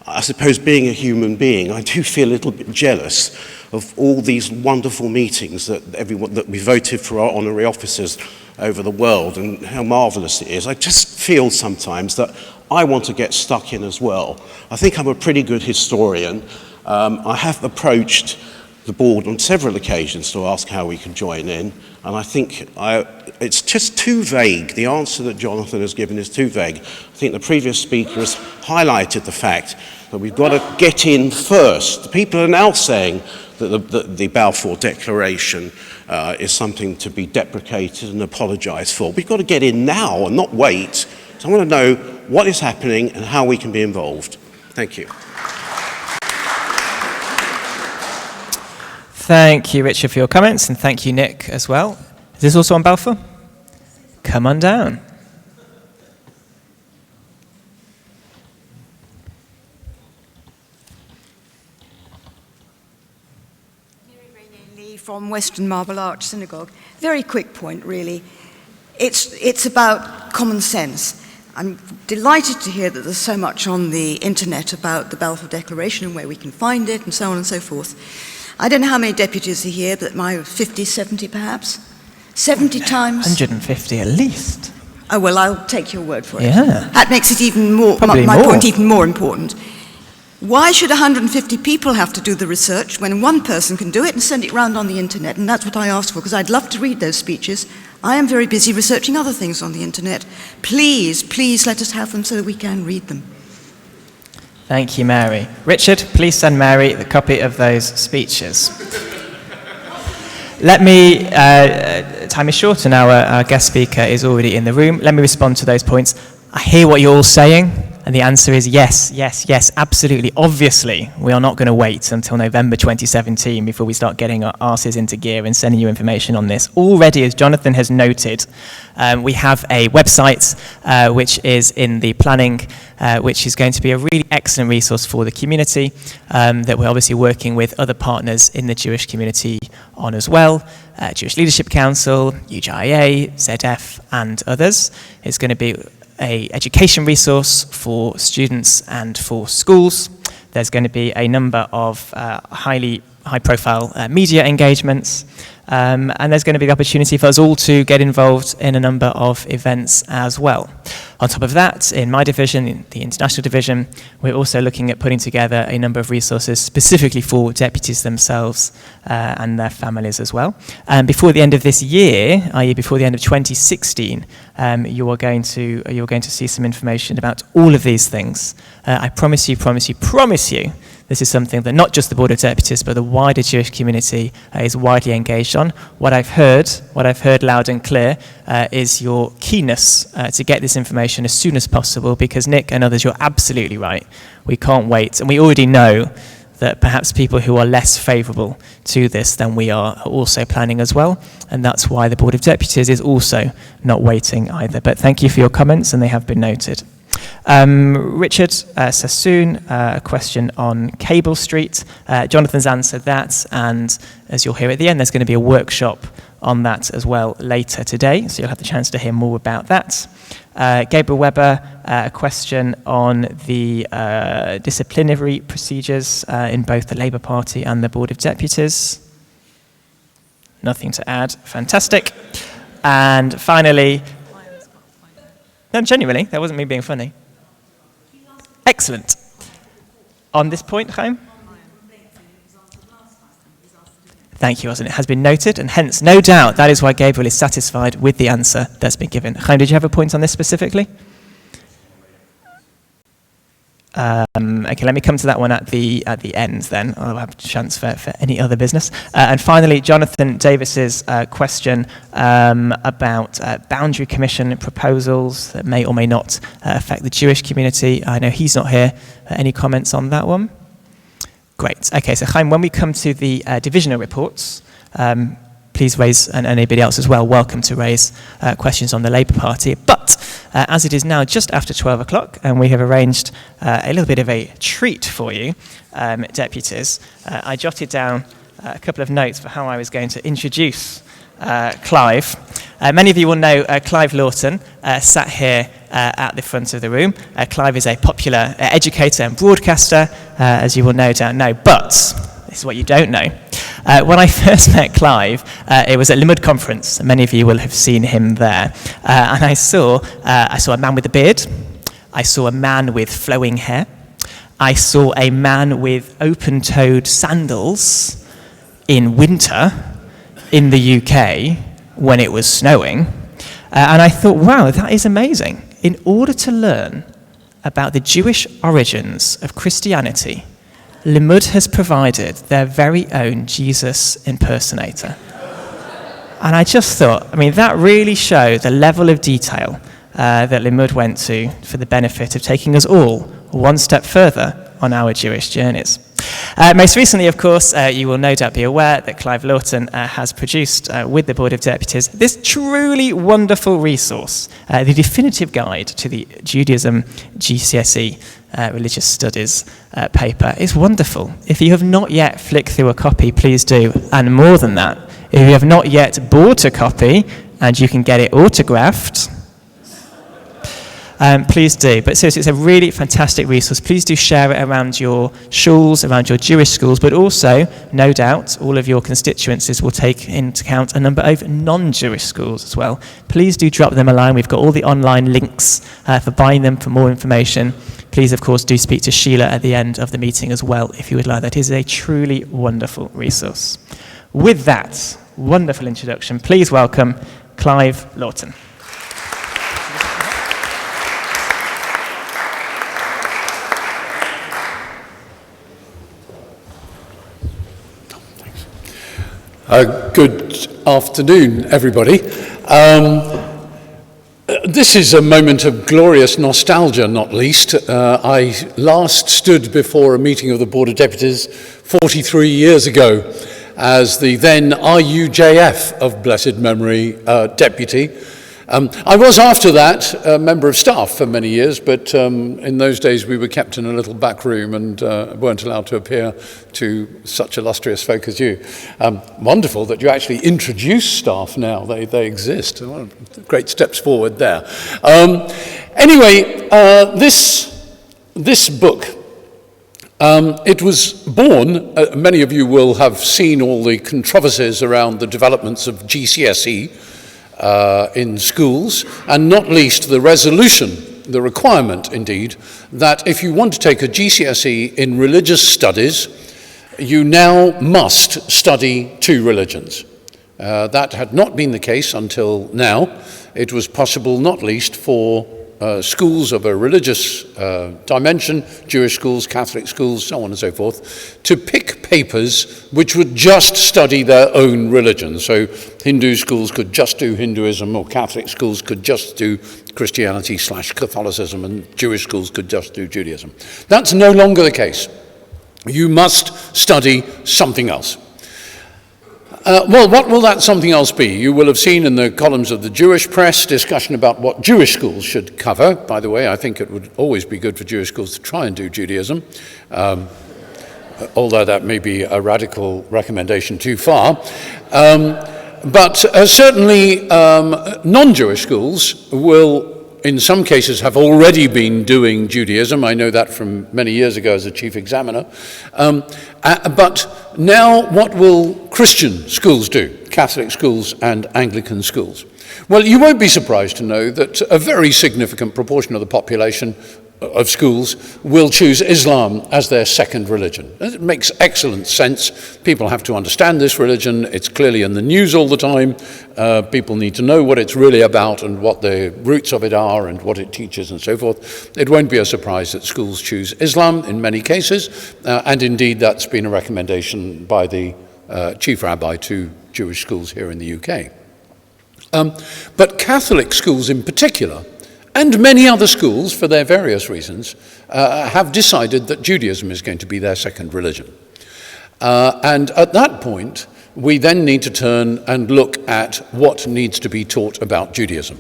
I suppose being a human being, I do feel a little bit jealous of all these wonderful meetings that we voted for our honorary officers over the world and how marvellous it is. I just feel sometimes that I want to get stuck in as well. I think I'm a pretty good historian. I have approached the board on several occasions to ask how we can join in, and I think it's just too vague. The answer that Jonathan has given is too vague. I think the previous speaker has highlighted the fact that we've got to get in first. People are now saying that the Balfour Declaration is something to be deprecated and apologised for. We've got to get in now and not wait. So I want to know what is happening and how we can be involved. Thank you. Thank you, Richard, for your comments, and thank you, Nick, as well. Is this also on Balfour? Come on down. From Western Marble Arch Synagogue. Very quick point, really. It's about common sense. I'm delighted to hear that there's so much on the internet about the Balfour Declaration and where we can find it and so on and so forth. I don't know how many deputies are here, but 50, 70 perhaps? 70 times? 150 at least. Oh, well, I'll take your word for it. Yeah. That makes it even more, my point even more important. Why should 150 people have to do the research when one person can do it and send it round on the internet? And that's what I asked for, because I'd love to read those speeches. I am very busy researching other things on the internet. Please, please let us have them so that we can read them. Thank you, Mary. Richard, please send Mary the copy of those speeches. Let me, time is short and our guest speaker is already in the room. Let me respond to those points. I hear what you're all saying, and the answer is yes, yes, yes, absolutely. Obviously, we are not going to wait until November 2017 before we start getting our arses into gear and sending you information on this. Already, as Jonathan has noted, we have a website which is in the planning, which is going to be a really excellent resource for the community that we're obviously working with other partners in the Jewish community on as well. Jewish Leadership Council, UJIA, ZF, and others. It's going to be an education resource for students and for schools. There's going to be a number of high-profile media engagements, and there's going to be the opportunity for us all to get involved in a number of events as well. On top of that, in my division, in the international division, we're also looking at putting together a number of resources specifically for deputies themselves and their families as well. Before the end of this year, i.e. before the end of 2016, you're going to see some information about all of these things. I promise you, this is something that not just the Board of Deputies, but the wider Jewish community is widely engaged on. What I've heard loud and clear, is your keenness to get this information as soon as possible, because Nick and others, you're absolutely right. We can't wait, and we already know that perhaps people who are less favourable to this than we are also planning as well, and that's why the Board of Deputies is also not waiting either. But thank you for your comments, and they have been noted. Richard Sassoon, a question on Cable Street. Jonathan's answered that, and as you'll hear at the end, there's going to be a workshop on that as well later today, so you'll have the chance to hear more about that. Gabriel Weber, a question on the disciplinary procedures in both the Labour Party and the Board of Deputies. Nothing to add. Fantastic. And finally, no, genuinely, that wasn't me being funny. Excellent. On this point, Chaim? Thank you, Ozen. It has been noted, and hence, no doubt, that is why Gabriel is satisfied with the answer that's been given. Chaim, did you have a point on this specifically? Okay, let me come to that one at the end then. I'll have a chance for any other business. And finally, Jonathan Davis's question about boundary commission proposals that may or may not affect the Jewish community. I know he's not here. Any comments on that one? Great. Okay, so Chaim, when we come to the divisional reports, please raise, and anybody else as well, welcome to raise questions on the Labour Party. But as it is now just after 12 o'clock, and we have arranged a little bit of a treat for you, deputies, I jotted down a couple of notes for how I was going to introduce Clive. Many of you will know Clive Lawton, sat here at the front of the room. Clive is a popular educator and broadcaster, as you will no doubt know, but this is what you don't know. When I first met Clive, it was at Limud Conference. Many of you will have seen him there. And I saw a man with a beard. I saw a man with flowing hair. I saw a man with open-toed sandals in winter in the UK when it was snowing. And I thought, wow, that is amazing. In order to learn about the Jewish origins of Christianity, Limud has provided their very own Jesus impersonator. And I just thought, I mean, that really showed the level of detail that Limud went to for the benefit of taking us all one step further on our Jewish journeys. Most recently, of course, you will no doubt be aware that Clive Lawton has produced with the Board of Deputies this truly wonderful resource, the definitive guide to the Judaism GCSE Religious Studies paper. It's wonderful. If you have not yet flicked through a copy, please do. And more than that, if you have not yet bought a copy and you can get it autographed, please do. But seriously, it's a really fantastic resource. Please do share it around your shuls, around your Jewish schools, but also, no doubt, all of your constituencies will take into account a number of non-Jewish schools as well. Please do drop them a line. We've got all the online links for buying them, for more information. Please, of course, do speak to Sheila at the end of the meeting as well, if you would like. That is a truly wonderful resource. With that wonderful introduction, please welcome Clive Lawton. Good afternoon, everybody. This is a moment of glorious nostalgia, not least. I last stood before a meeting of the Board of Deputies 43 years ago as the then RUJF of blessed memory deputy. I was after that a member of staff for many years, but in those days we were kept in a little back room and weren't allowed to appear to such illustrious folk as you. Wonderful that you actually introduce staff now. They exist. Great steps forward there. Anyway, this book, it was born, many of you will have seen all the controversies around the developments of GCSE, in schools, and not least the resolution, the requirement indeed, that if you want to take a GCSE in religious studies, you now must study two religions. That had not been the case until now. It was possible not least for schools of a religious dimension, Jewish schools, Catholic schools, so on and so forth, to pick papers which would just study their own religion. So Hindu schools could just do Hinduism, or Catholic schools could just do Christianity/Catholicism, and Jewish schools could just do Judaism. That's no longer the case. You must study something else. Well, what will that something else be? You will have seen in the columns of the Jewish press discussion about what Jewish schools should cover. By the way, I think it would always be good for Jewish schools to try and do Judaism, although that may be a radical recommendation too far. But certainly non-Jewish schools will, in some cases, have already been doing Judaism. I know that from many years ago as a chief examiner. But now what will Christian schools do? Catholic schools and Anglican schools? Well, you won't be surprised to know that a very significant proportion of the population of schools will choose Islam as their second religion. It makes excellent sense. People have to understand this religion. It's clearly in the news all the time. People need to know what it's really about and what the roots of it are and what it teaches and so forth. It won't be a surprise that schools choose Islam in many cases, and indeed that's been a recommendation by the Chief Rabbi to Jewish schools here in the UK. But Catholic schools in particular, and many other schools, for their various reasons, have decided that Judaism is going to be their second religion. And at that point, we then need to turn and look at what needs to be taught about Judaism.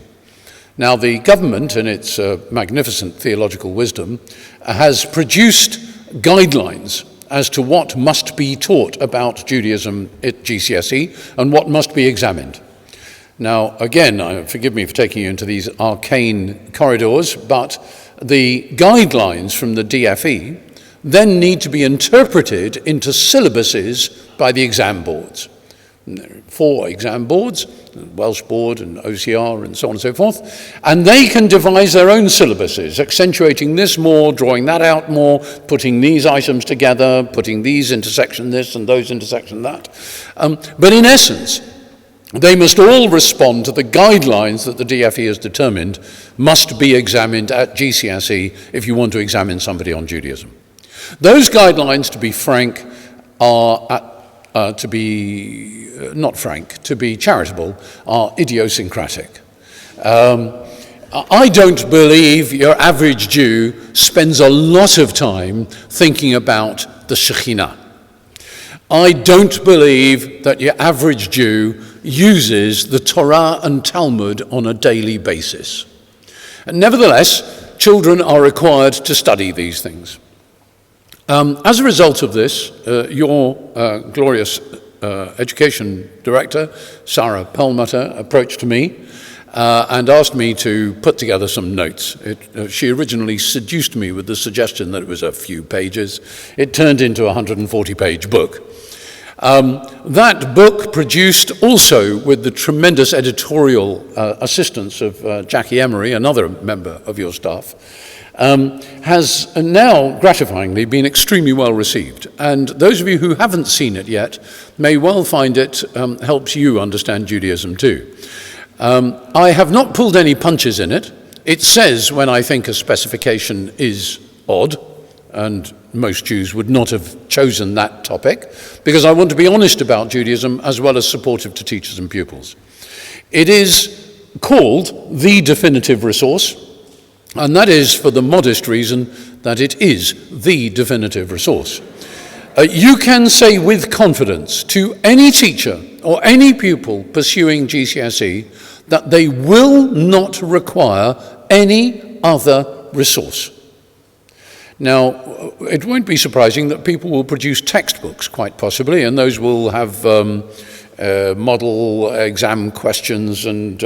Now, the government, in its magnificent theological wisdom, has produced guidelines as to what must be taught about Judaism at GCSE and what must be examined. Now, again, forgive me for taking you into these arcane corridors, but the guidelines from the DFE then need to be interpreted into syllabuses by the exam boards. There are 4 exam boards, the Welsh Board and OCR and so on and so forth, and they can devise their own syllabuses, accentuating this more, drawing that out more, putting these items together, putting these into section this and those into section that. But in essence, they must all respond to the guidelines that the DFE has determined must be examined at GCSE if you want to examine somebody on Judaism. Those guidelines, to be frank, to be charitable, are idiosyncratic. I don't believe your average Jew spends a lot of time thinking about the Shekhinah. I don't believe that your average Jew uses the Torah and Talmud on a daily basis. And nevertheless, children are required to study these things. As a result of this, your glorious education director, Sarah Perlmutter, approached me and asked me to put together some notes. She originally seduced me with the suggestion that it was a few pages. It turned into a 140-page book. That book, produced also with the tremendous editorial assistance of Jackie Emery, another member of your staff, has now gratifyingly been extremely well received. And those of you who haven't seen it yet may well find it helps you understand Judaism too. I have not pulled any punches in it. It says when I think a specification is odd, and most Jews would not have chosen that topic, because I want to be honest about Judaism as well as supportive to teachers and pupils. It is called the definitive resource, and that is for the modest reason that it is the definitive resource. You can say with confidence to any teacher or any pupil pursuing GCSE that they will not require any other resource. Now, it won't be surprising that people will produce textbooks, quite possibly, and those will have model exam questions and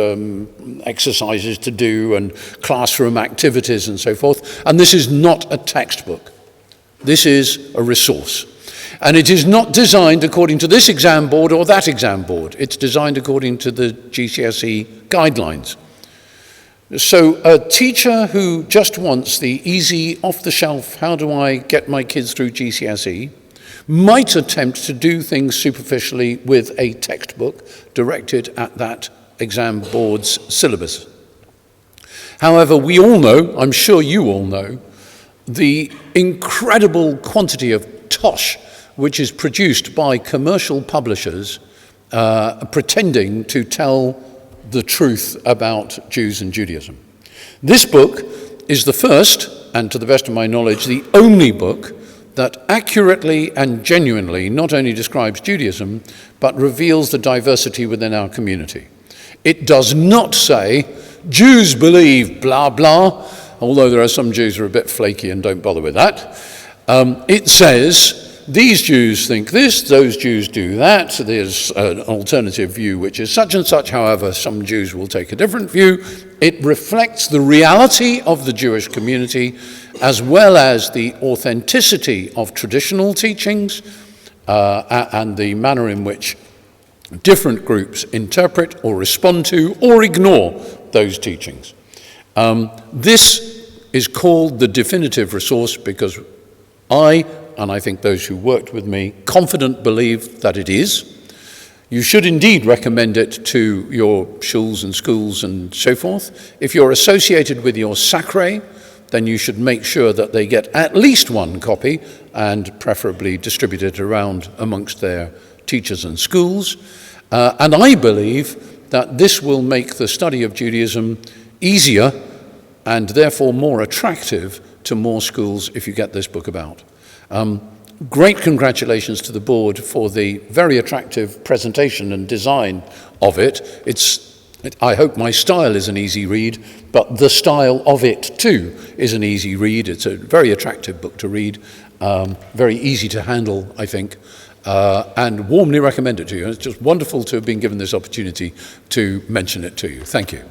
exercises to do and classroom activities and so forth. And this is not a textbook. This is a resource. And it is not designed according to this exam board or that exam board. It's designed according to the GCSE guidelines. So a teacher who just wants the easy, off-the-shelf, how do I get my kids through GCSE, might attempt to do things superficially with a textbook directed at that exam board's syllabus. However, we all know, I'm sure you all know, the incredible quantity of tosh which is produced by commercial publishers pretending to tell the truth about Jews and Judaism. This book is the first, and to the best of my knowledge, the only book that accurately and genuinely not only describes Judaism, but reveals the diversity within our community. It does not say, Jews believe blah, blah, although there are some Jews who are a bit flaky and don't bother with that. It says, these Jews think this, those Jews do that, so there's an alternative view which is such and such, however, some Jews will take a different view. It reflects the reality of the Jewish community as well as the authenticity of traditional teachings and the manner in which different groups interpret or respond to or ignore those teachings. This is called the definitive resource because I, and I think those who worked with me, confident believe that it is. You should indeed recommend it to your shuls and schools and so forth. If you're associated with your sacre, then you should make sure that they get at least one copy and preferably distribute it around amongst their teachers and schools. And I believe that this will make the study of Judaism easier and therefore more attractive to more schools if you get this book about. Great congratulations to the board for the very attractive presentation and design of it. I hope my style is an easy read, but the style of it too is an easy read. It's a very attractive book to read, very easy to handle, I think, and warmly recommend it to you. It's just wonderful to have been given this opportunity to mention it to you. Thank you.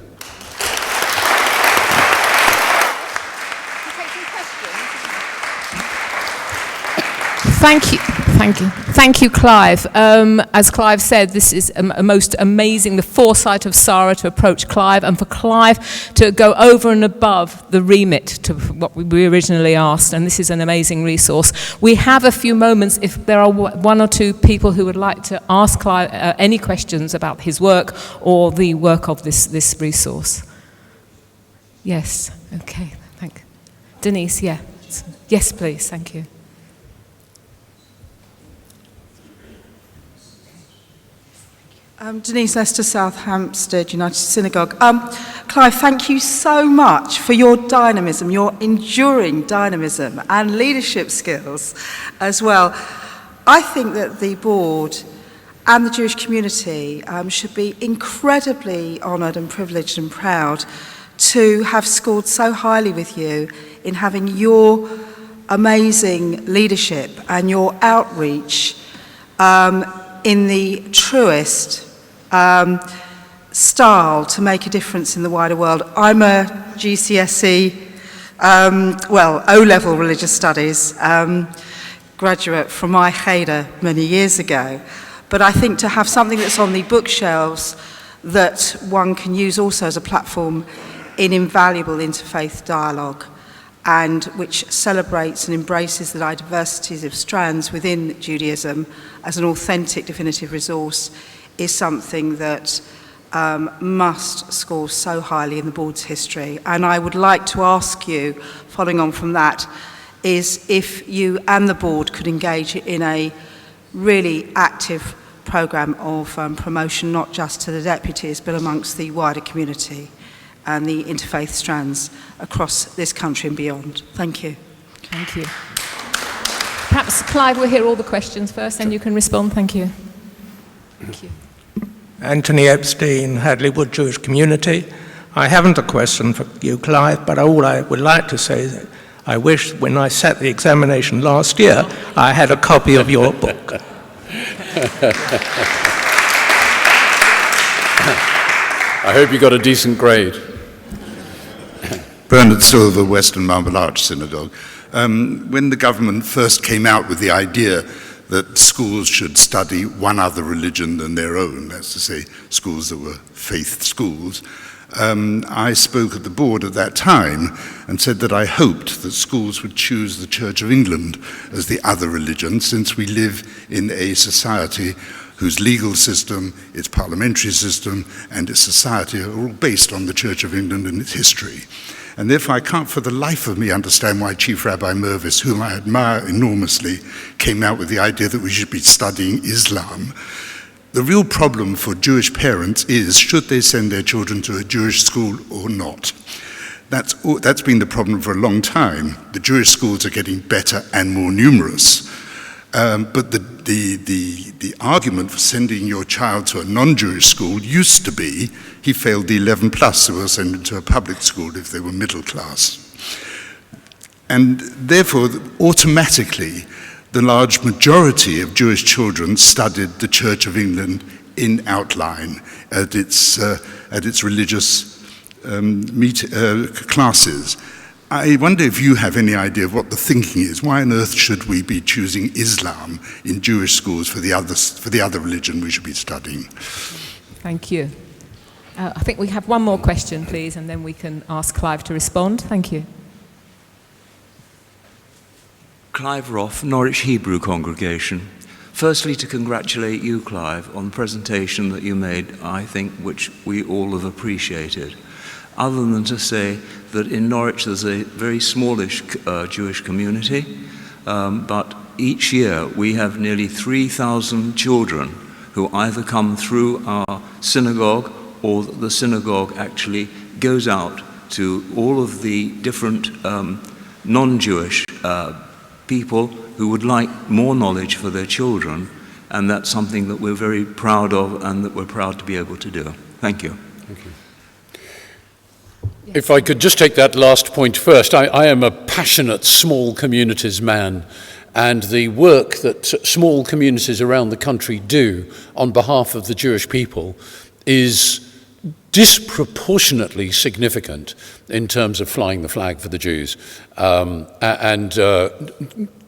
Thank you, Clive. As Clive said, this is a most amazing, the foresight of Sarah to approach Clive, and for Clive to go over and above the remit to what we originally asked, and this is an amazing resource. We have a few moments if there are one or two people who would like to ask Clive any questions about his work or the work of this resource. Yes, okay, thank you. Denise, yeah. Yes, please, thank you. Denise Lester, South Hampstead United Synagogue. Clive, thank you so much for your dynamism, your enduring dynamism and leadership skills as well. I think that the board and the Jewish community should be incredibly honoured and privileged and proud to have scored so highly with you in having your amazing leadership and your outreach in the truest style to make a difference in the wider world. I'm a GCSE, O-level religious studies graduate from my cheder many years ago. But I think to have something that's on the bookshelves that one can use also as a platform in invaluable interfaith dialogue and which celebrates and embraces the diversities of strands within Judaism as an authentic, definitive resource is something that must score so highly in the board's history. And I would like to ask you, following on from that, is if you and the board could engage in a really active programme of promotion, not just to the deputies, but amongst the wider community and the interfaith strands across this country and beyond. Thank you. Thank you. Perhaps Clive will hear all the questions first, and you can respond. Thank you. Thank you. Anthony Epstein, Hadleywood Jewish Community. I haven't a question for you, Clive, but all I would like to say is that I wish when I sat the examination last year, I had a copy of your book. I hope you got a decent grade. Bernard Silver, Western Marble Arch Synagogue. When the government first came out with the idea that schools should study one other religion than their own, that's to say, schools that were faith schools, I spoke at the board at that time and said that I hoped that schools would choose the Church of England as the other religion, since we live in a society whose legal system, its parliamentary system, and its society are all based on the Church of England and its history. And therefore I can't for the life of me understand why Chief Rabbi Mervis, whom I admire enormously, came out with the idea that we should be studying Islam. The real problem for Jewish parents is, should they send their children to a Jewish school or not? That's been the problem for a long time. The Jewish schools are getting better and more numerous. But the argument for sending your child to a non-Jewish school used to be he failed the 11 plus, so we'll send him to a public school if they were middle class. And therefore, automatically, the large majority of Jewish children studied the Church of England in outline at its religious classes. I wonder if you have any idea of what the thinking is. Why on earth should we be choosing Islam in Jewish schools for the other religion we should be studying? Thank you. I think we have one more question, please, and then we can ask Clive to respond. Thank you. Clive Roth, Norwich Hebrew congregation. Firstly, to congratulate you, Clive, on the presentation that you made, I think, which we all have appreciated. Other than to say that in Norwich there's a very smallish Jewish community, but each year we have nearly 3,000 children who either come through our synagogue or the synagogue actually goes out to all of the different non-Jewish people who would like more knowledge for their children, and that's something that we're very proud of and that we're proud to be able to do. Thank you. Thank you. If I could just take that last point first, I am a passionate small communities man, and the work that small communities around the country do on behalf of the Jewish people is disproportionately significant in terms of flying the flag for the Jews.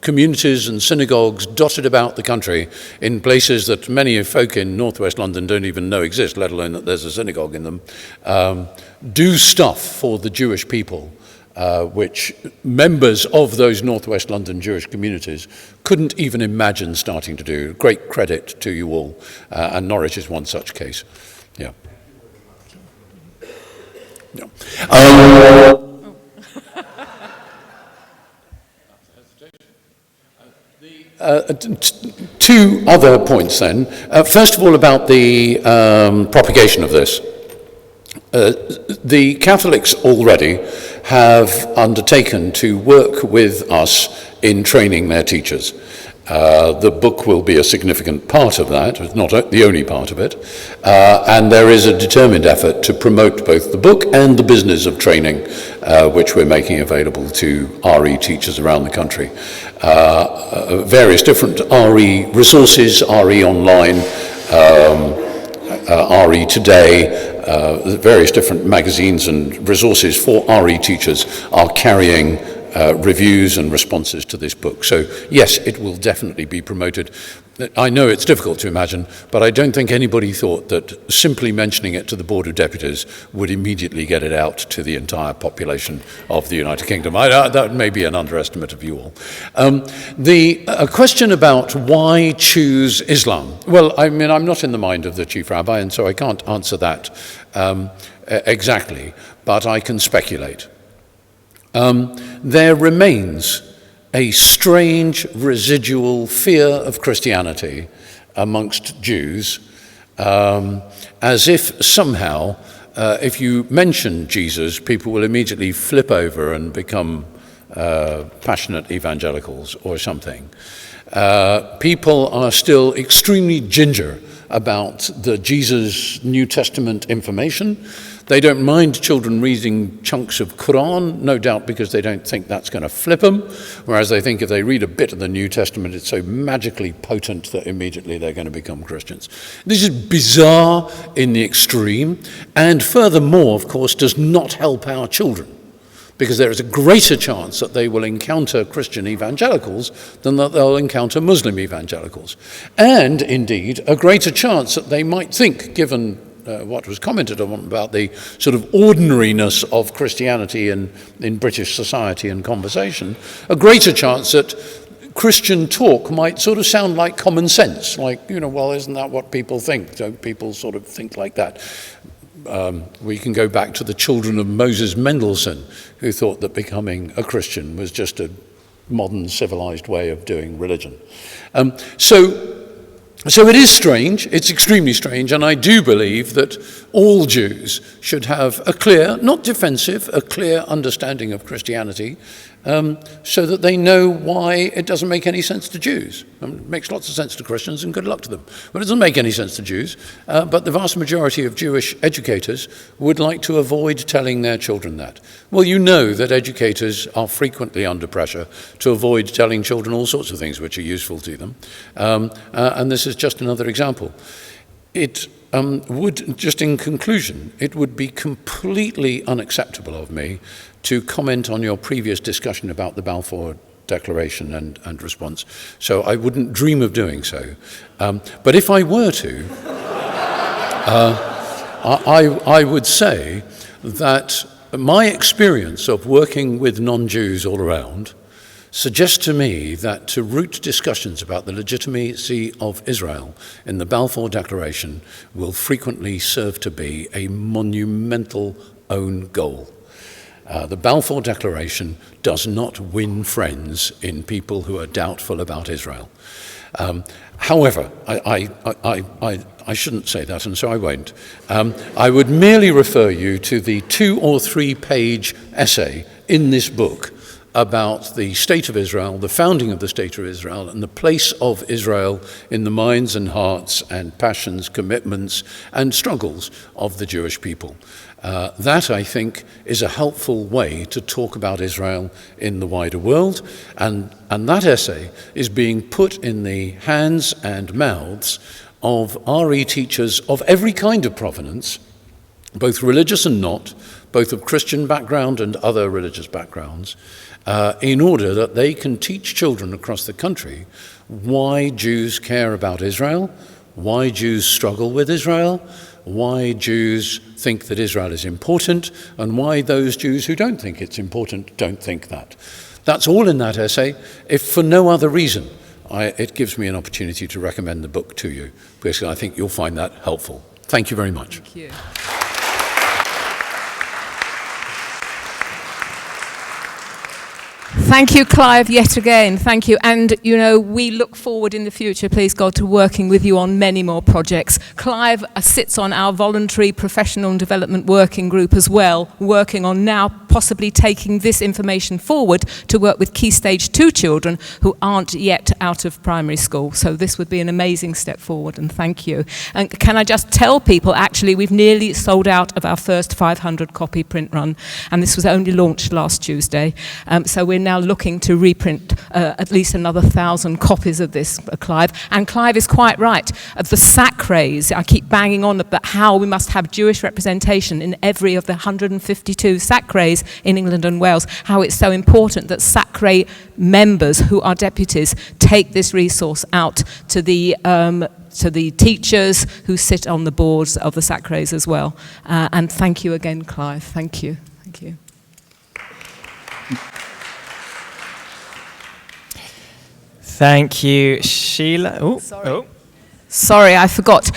Communities and synagogues dotted about the country in places that many folk in northwest London don't even know exist, let alone that there's a synagogue in them, do stuff for the Jewish people, which members of those northwest London Jewish communities couldn't even imagine starting to do. Great credit to you all, and Norwich is one such case. Yeah. No. Two other points then. First of all, about the propagation of this. The Catholics already have undertaken to work with us in training their teachers. The book will be a significant part of that, it's not the only part of it, and there is a determined effort to promote both the book and the business of training, which we're making available to RE teachers around the country. Various different RE resources, RE Online, RE Today, various different magazines and resources for RE teachers are carrying reviews and responses to this book. So yes, it will definitely be promoted. I know it's difficult to imagine, but I don't think anybody thought that simply mentioning it to the Board of Deputies would immediately get it out to the entire population of the United Kingdom. That may be an underestimate of you all. The question about why choose Islam. Well, I mean, I'm not in the mind of the Chief Rabbi, and so I can't answer that exactly, but I can speculate. There remains a strange residual fear of Christianity amongst Jews, as if somehow, if you mention Jesus, people will immediately flip over and become passionate evangelicals or something. People are still extremely ginger about the Jesus New Testament information. They don't mind children reading chunks of Quran, no doubt because they don't think that's going to flip them, whereas they think if they read a bit of the New Testament, it's so magically potent that immediately they're going to become Christians. This is bizarre in the extreme, and furthermore, of course, does not help our children, because there is a greater chance that they will encounter Christian evangelicals than that they'll encounter Muslim evangelicals. And indeed, a greater chance that they might think, given what was commented on about the sort of ordinariness of Christianity in British society and conversation, a greater chance that Christian talk might sort of sound like common sense, like, well, isn't that what people think? Don't people sort of think like that? We can go back to the children of Moses Mendelssohn, who thought that becoming a Christian was just a modern civilized way of doing religion. So it is strange, it's extremely strange, and I do believe that all Jews should have a clear, not defensive, a clear understanding of Christianity, so that they know why it doesn't make any sense to Jews. It makes lots of sense to Christians, and good luck to them. But it doesn't make any sense to Jews. But the vast majority of Jewish educators would like to avoid telling their children that. Well, you know that educators are frequently under pressure to avoid telling children all sorts of things which are useful to them. And this is just another example. It would, just in conclusion, it would be completely unacceptable of me to comment on your previous discussion about the Balfour Declaration and response. So I wouldn't dream of doing so. But if I were to, I would say that my experience of working with non-Jews all around suggest to me that to root discussions about the legitimacy of Israel in the Balfour Declaration will frequently serve to be a monumental own goal. The Balfour Declaration does not win friends in people who are doubtful about Israel. However, I shouldn't say that, and so I won't. I would merely refer you to the 2 or 3 page essay in this book about the State of Israel, the founding of the State of Israel, and the place of Israel in the minds and hearts and passions, commitments, and struggles of the Jewish people. That, I think, is a helpful way to talk about Israel in the wider world, and that essay is being put in the hands and mouths of RE teachers of every kind of provenance, both religious and not, both of Christian background and other religious backgrounds, in order that they can teach children across the country why Jews care about Israel, why Jews struggle with Israel, why Jews think that Israel is important, and why those Jews who don't think it's important don't think that. That's all in that essay, if for no other reason. It gives me an opportunity to recommend the book to you, because I think you'll find that helpful. Thank you very much. Thank you. Thank you, Clive, yet again. Thank you. And, you know, we look forward in the future, please God, to working with you on many more projects. Clive sits on our voluntary professional and development working group as well, working on now possibly taking this information forward to work with Key Stage 2 children who aren't yet out of primary school. So this would be an amazing step forward, and thank you. And can I just tell people, actually, we've nearly sold out of our first 500 copy print run, and this was only launched last Tuesday. So we're now looking to reprint at least another 1,000 copies of this, Clive. And Clive is quite right. Of the sacres, I keep banging on about how we must have Jewish representation in every of the 152 sacres in England and Wales, how it's so important that sacre members who are deputies take this resource out to the teachers who sit on the boards of the sacres as well. And thank you again, Clive. Thank you. Thank you. Thank you, Sheila. Oh, sorry. Sorry, I forgot.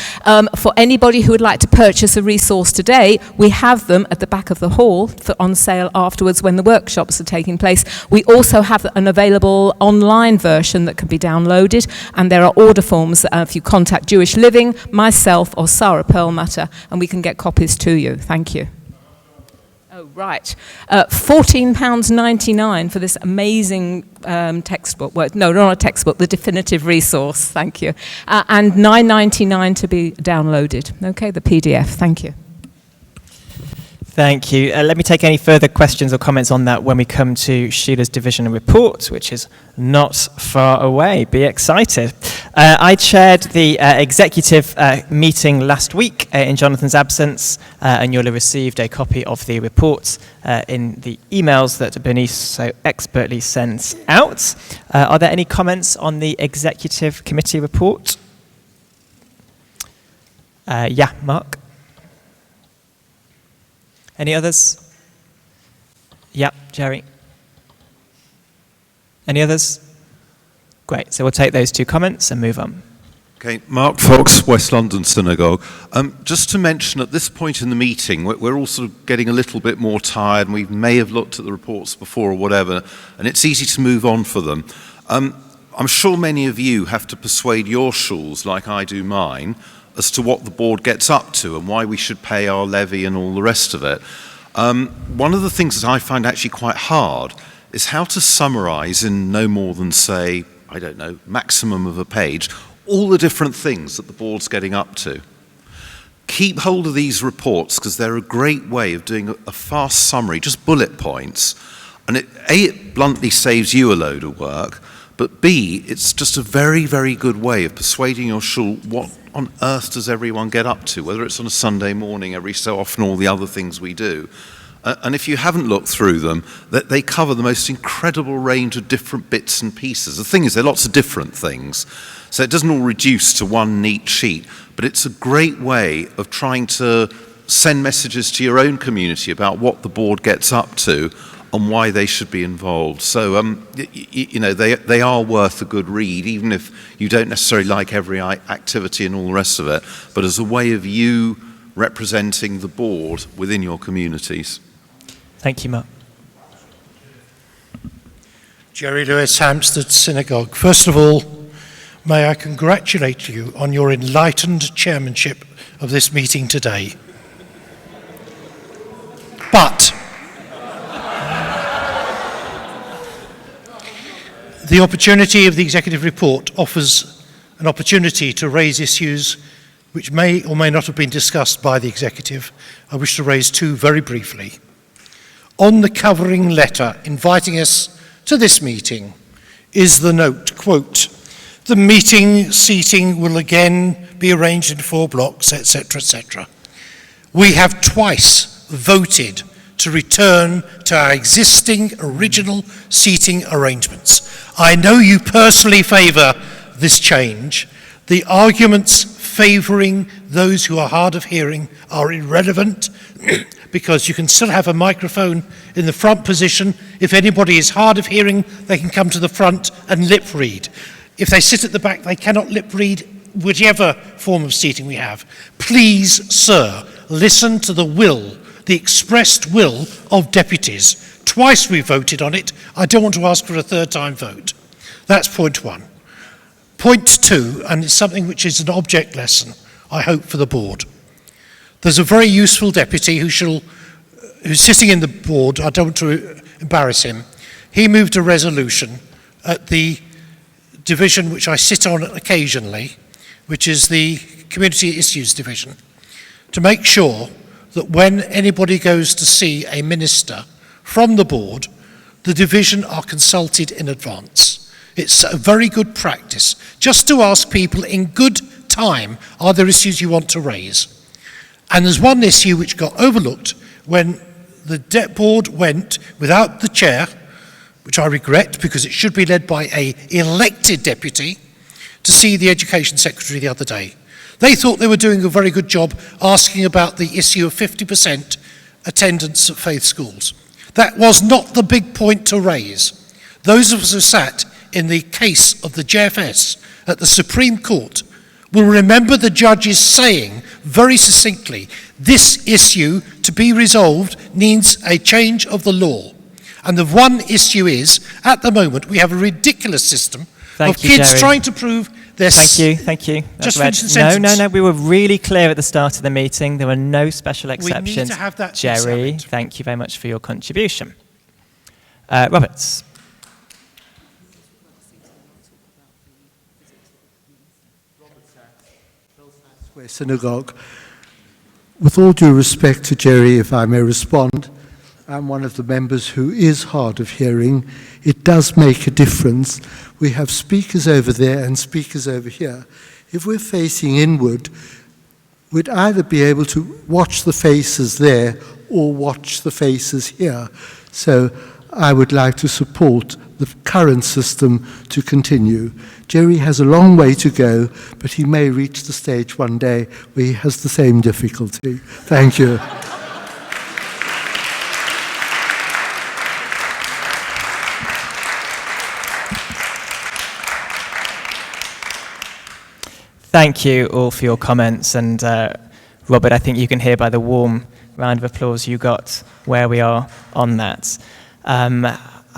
For anybody who would like to purchase a resource today, we have them at the back of the hall on sale afterwards when the workshops are taking place. We also have an available online version that can be downloaded, and there are order forms if you contact Jewish Living, myself, or Sarah Perlmutter, and we can get copies to you. Thank you. Oh, right. £14.99 for this amazing textbook. Well, no, not a textbook, the definitive resource. Thank you. And £9.99 to be downloaded. Okay, the PDF. Thank you. Thank you. Let me take any further questions or comments on that when we come to Sheila's divisional report, which is not far away. Be excited. I chaired the executive meeting last week in Jonathan's absence, and you'll have received a copy of the report in the emails that Bernice so expertly sends out. Are there any comments on the executive committee report? Yeah, Mark? Any others? Yeah, Jerry. Any others? Great, so we'll take those 2 comments and move on. Okay, Mark Fox, West London Synagogue. Just to mention, at this point in the meeting, we're all sort of getting a little bit more tired, and we may have looked at the reports before or whatever, and it's easy to move on for them. I'm sure many of you have to persuade your shuls, like I do mine, as to what the board gets up to and why we should pay our levy and all the rest of it. One of the things that I find actually quite hard is how to summarise in no more than, say, I don't know, maximum of a page, all the different things that the board's getting up to. Keep hold of these reports, because they're a great way of doing a fast summary, just bullet points. And it bluntly saves you a load of work, but B, it's just a very, very good way of persuading your shul what on earth does everyone get up to, whether it's on a Sunday morning, every so often, all the other things we do. And if you haven't looked through them, they cover the most incredible range of different bits and pieces. The thing is, there are lots of different things, so it doesn't all reduce to one neat sheet, but it's a great way of trying to send messages to your own community about what the board gets up to on why they should be involved. So, you know, they are worth a good read, even if you don't necessarily like every activity and all the rest of it, but as a way of you representing the board within your communities. Thank you, Mark. Jerry Lewis, Hampstead Synagogue. First of all, may I congratulate you on your enlightened chairmanship of this meeting today. But the opportunity of the executive report offers an opportunity to raise issues which may or may not have been discussed by the executive. I wish to raise two very briefly. On the covering letter inviting us to this meeting is the note, quote, "The meeting seating will again be arranged in 4 blocks, etc., etc." We have twice voted to return to our existing original seating arrangements. I know you personally favour this change. The arguments favouring those who are hard of hearing are irrelevant because you can still have a microphone in the front position. If anybody is hard of hearing, they can come to the front and lip read. If they sit at the back, they cannot lip read whichever form of seating we have. Please, sir, listen to the will, the expressed will of deputies. Twice we voted on it. I don't want to ask for a third time vote. That's point one. Point two, and it's something which is an object lesson, I hope, for the board. There's a very useful deputy who's sitting in the board. I don't want to embarrass him. He moved a resolution at the division which I sit on occasionally, which is the Community Issues Division, to make sure that when anybody goes to see a minister from the board, the division are consulted in advance. It's a very good practice, just to ask people in good time, are there issues you want to raise? And there's one issue which got overlooked when the board went without the chair, which I regret because it should be led by an elected deputy, to see the Education Secretary the other day. They thought they were doing a very good job asking about the issue of 50% attendance at faith schools. That was not the big point to raise. Those of us who sat in the case of the JFS at the Supreme Court will remember the judges saying very succinctly, this issue to be resolved needs a change of the law. And the one issue is, at the moment, we have a ridiculous system of kids Jerry. trying to prove their... Thank you. Just finish the sentence. No, we were really clear at the start of the meeting. There were no special exceptions. We need to have that Jerry, examined. thank you very much for your contribution. Roberts. Synagogue. With all due respect to Jerry, if I may respond, I'm one of the members who is hard of hearing. It does make a difference. We have speakers over there and speakers over here. If we're facing inward, we'd either be able to watch the faces there or watch the faces here. So I would like to support the current system to continue. Jerry has a long way to go, but he may reach the stage one day where he has the same difficulty. Thank you. Thank you all for your comments, and Robert, I think you can hear by the warm round of applause you got where we are on that.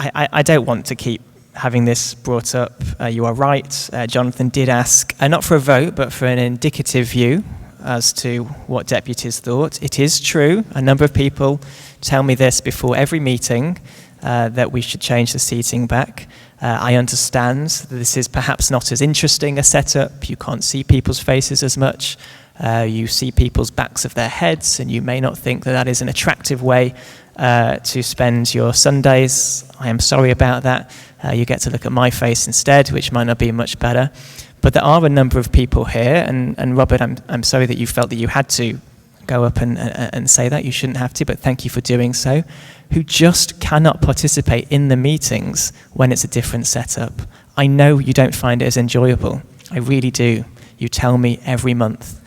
I don't want to keep having this brought up. You are right. Jonathan did ask, not for a vote, but for an indicative view as to what deputies thought. It is true. A number of people tell me this before every meeting, that we should change the seating back. I understand that this is perhaps not as interesting a setup. You can't see people's faces as much. You see people's backs of their heads, and you may not think that that is an attractive way to spend your Sundays. I am sorry about that. You get to look at my face instead, which might not be much better. But there are a number of people here, and Robert, I'm sorry that you felt that you had to go up and say that. You shouldn't have to, but thank you for doing so, who just cannot participate in the meetings when it's a different setup. I know you don't find it as enjoyable. I really do. You tell me every month.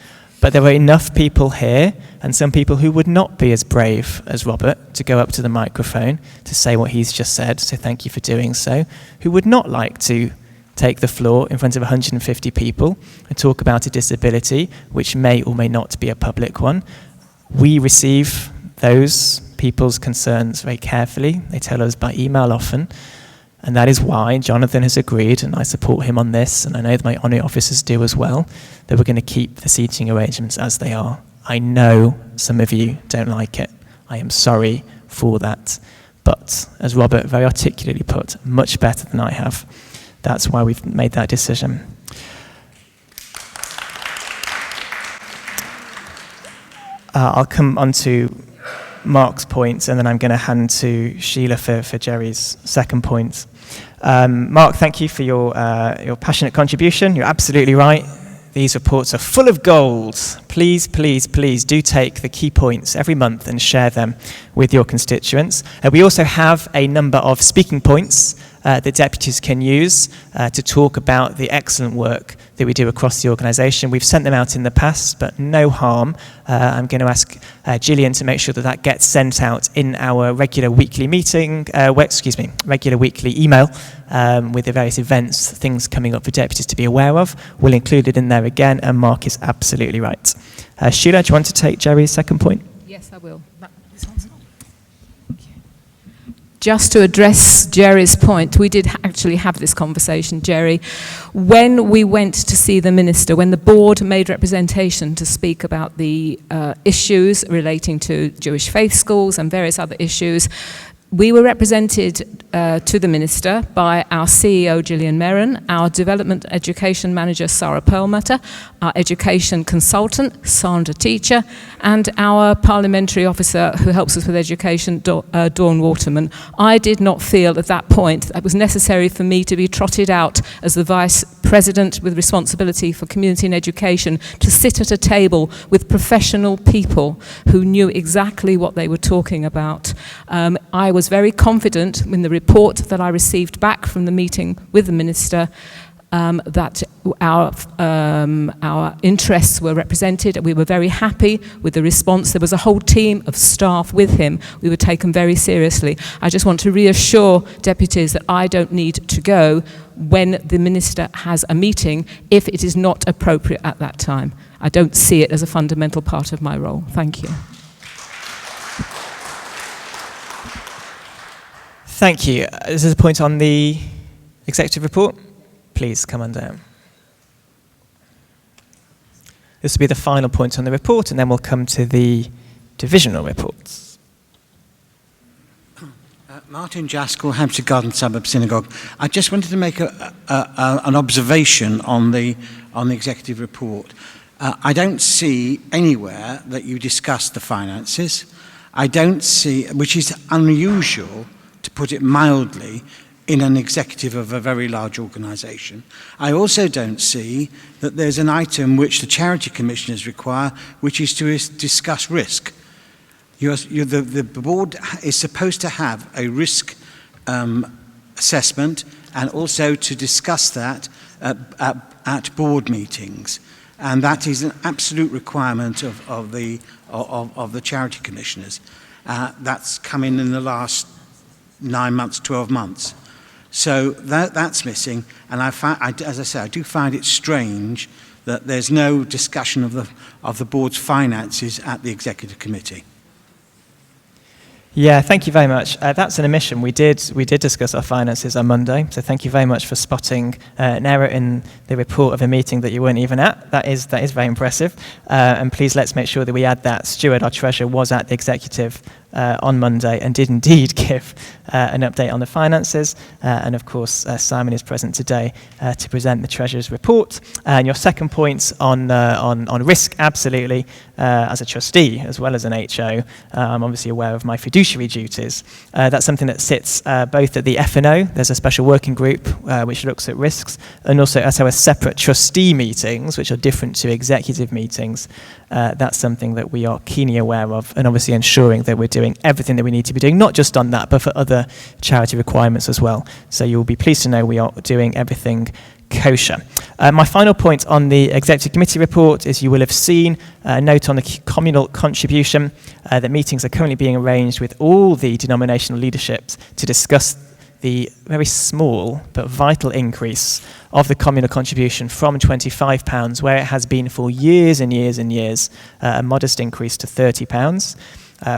But there were enough people here, and some people who would not be as brave as Robert to go up to the microphone to say what he's just said, so thank you for doing so, who would not like to take the floor in front of 150 people and talk about a disability which may or may not be a public one. We receive those people's concerns very carefully. They tell us by email often. And that is why Jonathan has agreed, and I support him on this, and I know that my honorary officers do as well, that we're going to keep the seating arrangements as they are. I know some of you don't like it. I am sorry for that. But as Robert very articulately put, much better than I have. That's why we've made that decision. I'll come on to Mark's points, and then I'm going to hand to Sheila for Jerry's second point. Mark, thank you for your passionate contribution. You're absolutely right. These reports are full of gold. Please, please, please do take the key points every month and share them with your constituents. We also have a number of speaking points that deputies can use to talk about the excellent work that we do across the organisation. We've sent them out in the past, but no harm. I'm going to ask Gillian to make sure that that gets sent out in our regular weekly meeting, regular weekly email with the various events, things coming up for deputies to be aware of. We'll include it in there again, and Mark is absolutely right. Sheila, do you want to take Jerry's second point? Yes, I will. Just to address Jerry's point, we did actually have this conversation, Jerry, when we went to see the minister, when the board made representation to speak about the issues relating to Jewish faith schools and various other issues. We were represented to the minister by our CEO, Gillian Merron, our development education manager, Sarah Perlmutter, our education consultant, Sandra Teacher, and our parliamentary officer who helps us with education, Dawn Waterman. I did not feel at that point that it was necessary for me to be trotted out as the vice president with responsibility for community and education to sit at a table with professional people who knew exactly what they were talking about. I was very confident in the report that I received back from the meeting with the minister that our interests were represented. We were very happy with the response. There was a whole team of staff with him. We were taken very seriously. I just want to reassure deputies that I don't need to go when the minister has a meeting if it is not appropriate at that time. I don't see it as a fundamental part of my role. Thank you. Thank you. This is a point on the executive report. Please come on down. This will be the final point on the report, and then we'll come to the divisional reports. Martin Jaskell, Hampshire Garden Suburb Synagogue. I just wanted to make an observation on the executive report. I don't see anywhere that you discuss the finances. I don't see, which is unusual, to put it mildly, in an executive of a very large organisation. I also don't see that there's an item which the charity commissioners require, which is to discuss risk. The board is supposed to have a risk assessment and also to discuss that at board meetings. And that is an absolute requirement of the charity commissioners. That's come in the last 9 months, 12 months. So that's missing, and as I say, I do find it strange that there's no discussion of the board's finances at the executive committee. Yeah, thank you very much. That's an omission. We did discuss our finances on Monday, so thank you very much for spotting an error in the report of a meeting that you weren't even at. That is very impressive. And please let's make sure that we add that Stuart, our treasurer, was at the executive on Monday and did indeed give an update on the finances. And of course, Simon is present today to present the treasurer's report. And your second point on risk, absolutely, as a trustee as well as an HO, I'm obviously aware of my fiduciary duties. That's something that sits both at the F&O, there's a special working group which looks at risks, and also at our separate trustee meetings, which are different to executive meetings. That's something that we are keenly aware of, and obviously ensuring that we're doing everything that we need to be doing, not just on that, but for other charity requirements as well. So you'll be pleased to know we are doing everything kosher. My final point on the Executive Committee report is you will have seen a note on the communal contribution, that meetings are currently being arranged with all the denominational leaderships to discuss the very small but vital increase of the communal contribution from £25, where it has been for years and years and years, a modest increase to £30.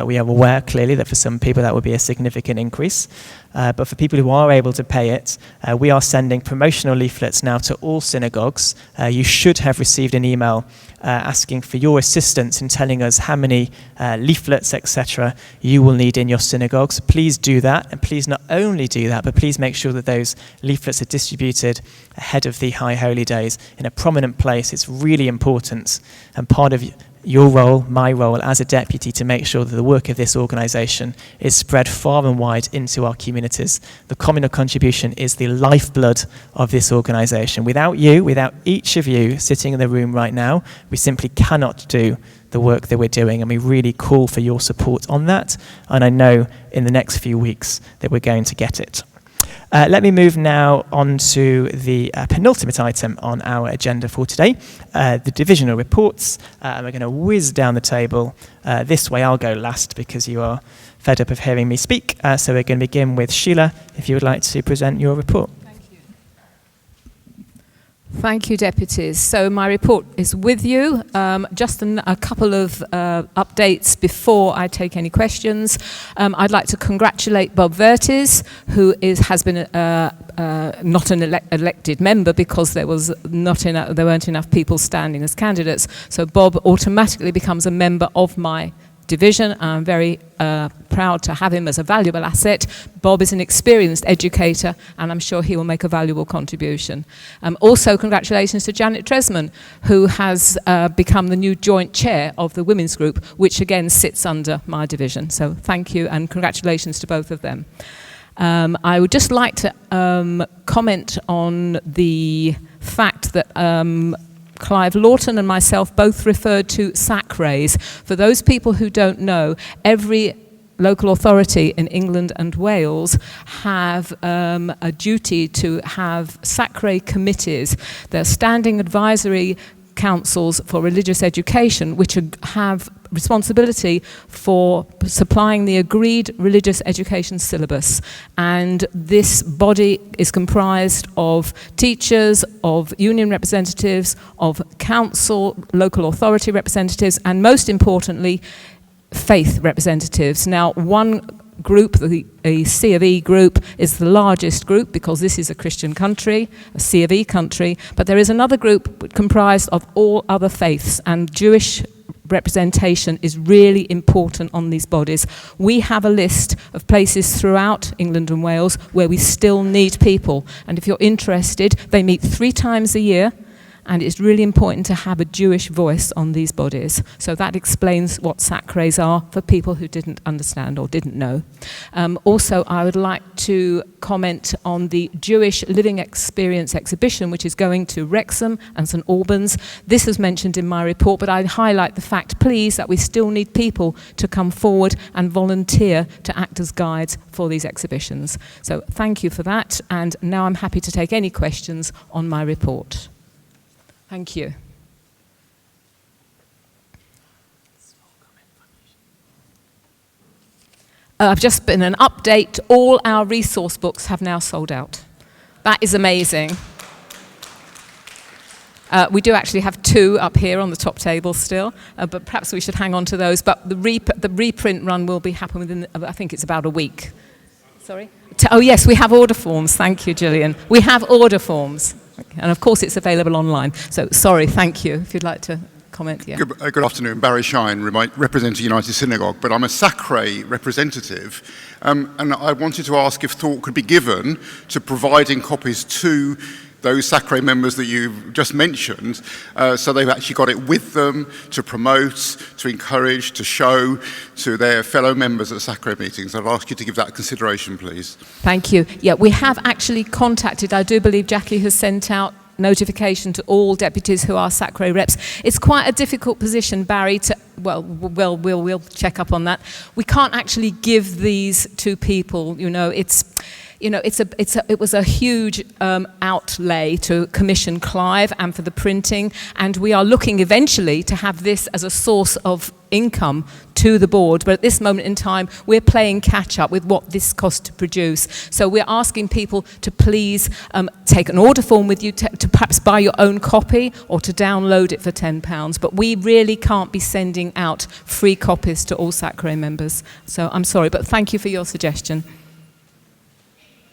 We are aware clearly that for some people that would be a significant increase, but for people who are able to pay it, we are sending promotional leaflets now to all synagogues. You should have received an email asking for your assistance in telling us how many leaflets, etc., you will need in your synagogues. Please do that, and please not only do that, but please make sure that those leaflets are distributed ahead of the High Holy Days in a prominent place. It's really important, and part of your role, my role as a deputy, to make sure that the work of this organisation is spread far and wide into our communities. The communal contribution is the lifeblood of this organisation. Without you, without each of you sitting in the room right now, we simply cannot do the work that we're doing, and we really call for your support on that, and I know in the next few weeks that we're going to get it. Let me move now on to the penultimate item on our agenda for today, the divisional reports. We're going to whiz down the table. This way I'll go last because you are fed up of hearing me speak. So we're going to begin with Sheila, if you would like to present your report. Thank you, Deputies. So my report is with you. Just a couple of updates before I take any questions. I'd like to congratulate Bob Vertes, who has been not an elected member because there weren't enough people standing as candidates. So Bob automatically becomes a member of my division. I'm very proud to have him as a valuable asset. Bob is an experienced educator, and I'm sure he will make a valuable contribution. Also, congratulations to Janet Tresman, who has become the new joint chair of the women's group, which again sits under my division. So thank you, and congratulations to both of them. I would just like to comment on the fact that Clive Lawton and myself both referred to SACRAs. For those people who don't know, every local authority in England and Wales have a duty to have SACRA committees. They're standing advisory councils for religious education, which have responsibility for supplying the agreed religious education syllabus. And this body is comprised of teachers, of union representatives, of council, local authority representatives, and most importantly, faith representatives. Now, one group, a C of E group, is the largest group because this is a Christian country, a C of E country, but there is another group comprised of all other faiths, and Jewish representation is really important on these bodies. We have a list of places throughout England and Wales where we still need people, and if you're interested, they meet 3 times a year, and it's really important to have a Jewish voice on these bodies. So that explains what SACRAs are for people who didn't understand or didn't know. Also, I would like to comment on the Jewish Living Experience exhibition, which is going to Wrexham and St Albans. This is mentioned in my report, but I highlight the fact, please, that we still need people to come forward and volunteer to act as guides for these exhibitions. So thank you for that, and now I'm happy to take any questions on my report. Thank you. I've just been an update. All our resource books have now sold out. That is amazing. We do actually have 2 up here on the top table still, but perhaps we should hang on to those. But the reprint run will be happening within, I think it's about a week. Sorry? Oh yes, we have order forms. Thank you, Gillian. We have order forms. And of course it's available online. So sorry, thank you. If you'd like to comment, yeah. Good afternoon, Barry Shine, representing United Synagogue, but I'm a SACRA representative, and I wanted to ask if thought could be given to providing copies to those SACRA members that you've just mentioned, so they've actually got it with them to promote, to encourage, to show to their fellow members at SACRA meetings. I'd ask you to give that consideration, please. Thank you. Yeah, we have actually contacted, I do believe Jackie has sent out notification to all deputies who are SACRA reps. It's quite a difficult position, Barry, to, we'll check up on that. We can't actually give these to people, you know, you know, it was a huge outlay to commission Clive and for the printing, and we are looking eventually to have this as a source of income to the board, but at this moment in time we're playing catch up with what this cost to produce. So we're asking people to please take an order form with you to perhaps buy your own copy or to download it for £10, but we really can't be sending out free copies to all SACRE members. So I'm sorry, but thank you for your suggestion.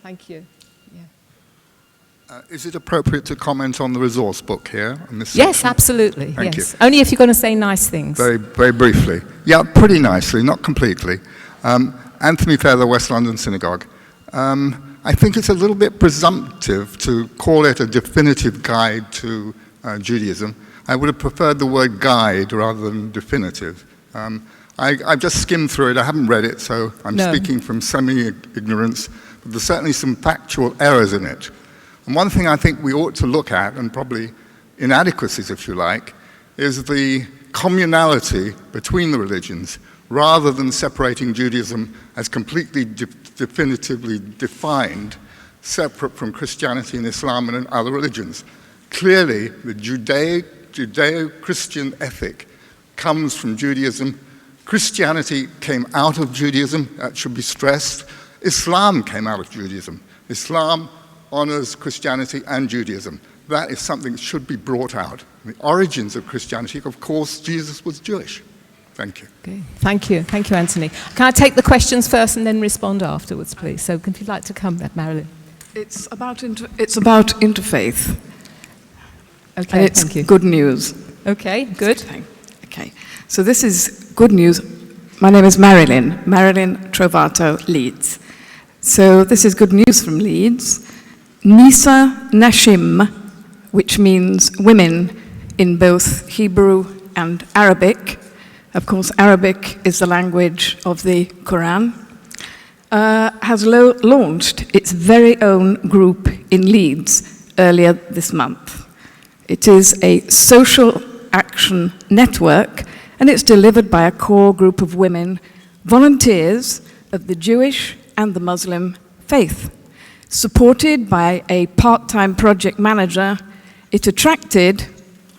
Thank you. Is it appropriate to comment on the resource book here? On this Yes, section? absolutely. Thank Yes. you. Only if you're going to say nice things. Very, very briefly. Yeah, pretty nicely, not completely. Anthony Feather, West London Synagogue. I think it's a little bit presumptive to call it a definitive guide to Judaism. I would have preferred the word guide rather than definitive. I've just skimmed through it. I haven't read it, so I'm speaking from semi-ignorance. But there's certainly some factual errors in it. And one thing I think we ought to look at, and probably inadequacies if you like, is the communality between the religions, rather than separating Judaism as completely definitively defined, separate from Christianity and Islam and other religions. Clearly, the Judeo-Christian ethic comes from Judaism. Christianity came out of Judaism, that should be stressed. Islam came out of Judaism. Islam honors Christianity and Judaism. That is something that should be brought out. The origins of Christianity, of course, Jesus was Jewish. Thank you. Okay. Thank you. Thank you, Anthony. Can I take the questions first and then respond afterwards, please? So if you'd like to come back, Marilyn. It's about interfaith. Okay, and it's thank you. Good news. Okay, good. Okay, so this is good news. My name is Marilyn Trovato, Leeds. So this is good news from Leeds. Nisa Nashim, which means women in both Hebrew and Arabic. Of course, Arabic is the language of the Quran. Has launched its very own group in Leeds earlier this month. It is a social action network, and it's delivered by a core group of women, volunteers of the Jewish and the Muslim faith. Supported by a part-time project manager, it attracted,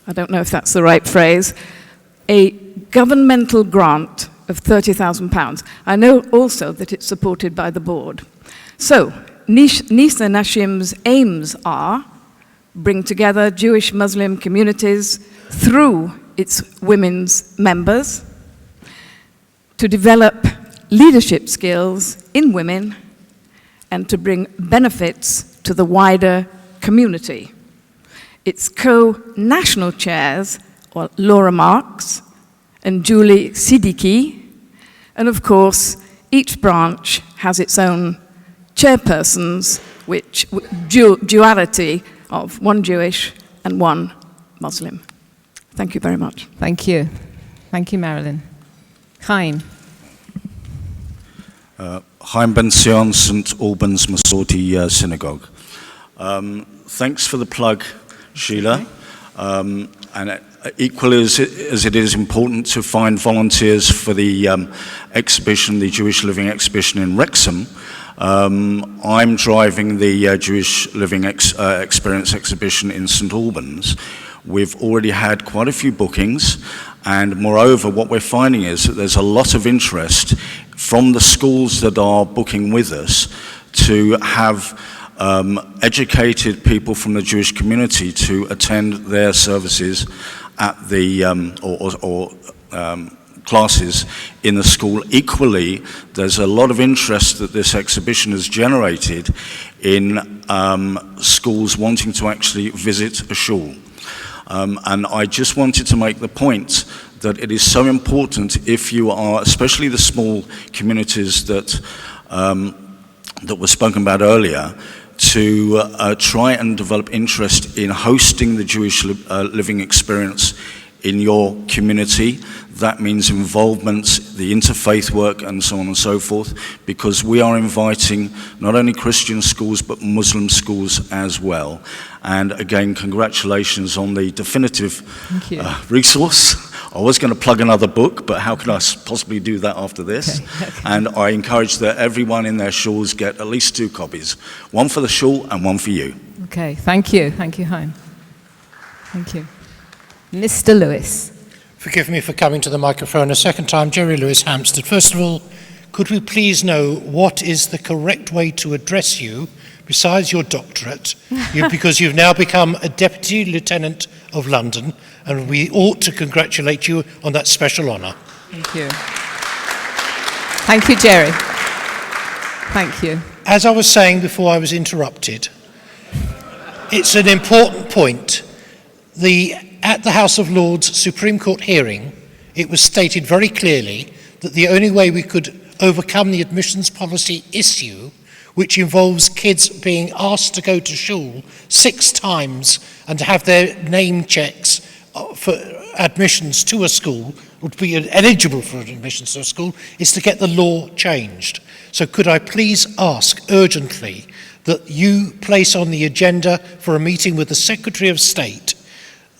I don't know if that's the right phrase, a governmental grant of £30,000. I know also that it's supported by the board. So, Nisa Nashim's aims are bring together Jewish Muslim communities through its women's members, to develop leadership skills in women, and to bring benefits to the wider community. Its co-national chairs are Laura Marks and Julie Siddiqui, and of course, each branch has its own chairpersons, which duality of one Jewish and one Muslim. Thank you very much. Thank you. Thank you, Marilyn. Chaim. Chaim Ben Sion, St Albans Masorti Synagogue. Thanks for the plug, Sheila. And equally as it is important to find volunteers for the exhibition, the Jewish Living exhibition in Wrexham, I'm driving the Jewish Living Experience exhibition in St Albans. We've already had quite a few bookings, and moreover, what we're finding is that there's a lot of interest from the schools that are booking with us to have educated people from the Jewish community to attend their services at the classes in the school. Equally, there's a lot of interest that this exhibition has generated in schools wanting to actually visit a shul. And I just wanted to make the point that it is so important if you are, especially the small communities that were spoken about earlier, to try and develop interest in hosting the Jewish Living Experience in your community. That means involvement, the interfaith work, and so on and so forth, because we are inviting not only Christian schools, but Muslim schools as well. And again, congratulations on the definitive resource I was going to plug another book, but how can I possibly do that after this? Okay. And I encourage that everyone in their shuls get at least 2 copies. One for the shul and one for you. Okay, thank you. Thank you, Hein. Thank you. Mr. Lewis. Forgive me for coming to the microphone a second time. Jerry Lewis, Hampstead. First of all, could we please know what is the correct way to address you, besides your doctorate, because you've now become a Deputy Lieutenant of London, and we ought to congratulate you on that special honour. Thank you. Thank you, Jerry. Thank you. As I was saying before I was interrupted, it's an important point. At the House of Lords Supreme Court hearing, it was stated very clearly that the only way we could overcome the admissions policy issue, which involves kids being asked to go to shul 6 times and to have their name checks for admissions to a school, or to be eligible for admissions to a school, is to get the law changed. So could I please ask urgently that you place on the agenda for a meeting with the Secretary of State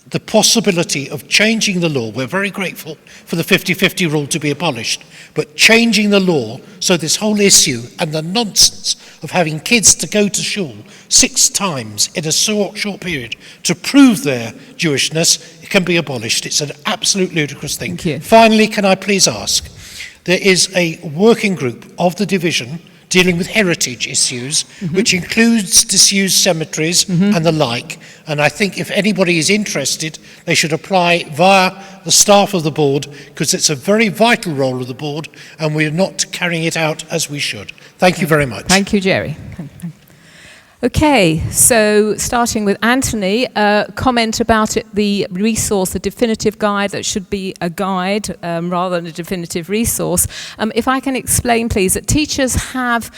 the possibility of changing the law. We're very grateful for the 50-50 rule to be abolished, but changing the law so this whole issue and the nonsense of having kids to go to shul 6 times in a short period to prove their Jewishness can be abolished. It's an absolute ludicrous thing. Thank you. Finally, can I please ask, there is a working group of the division dealing with heritage issues, which includes disused cemeteries and the like. And I think if anybody is interested, they should apply via the staff of the board, because it's a very vital role of the board, and we're not carrying it out as we should. Thank you very much. Thank you, Jerry. Okay, so starting with Anthony, comment about it, the resource, the definitive guide, that should be a guide rather than a definitive resource. If I can explain, please, that teachers have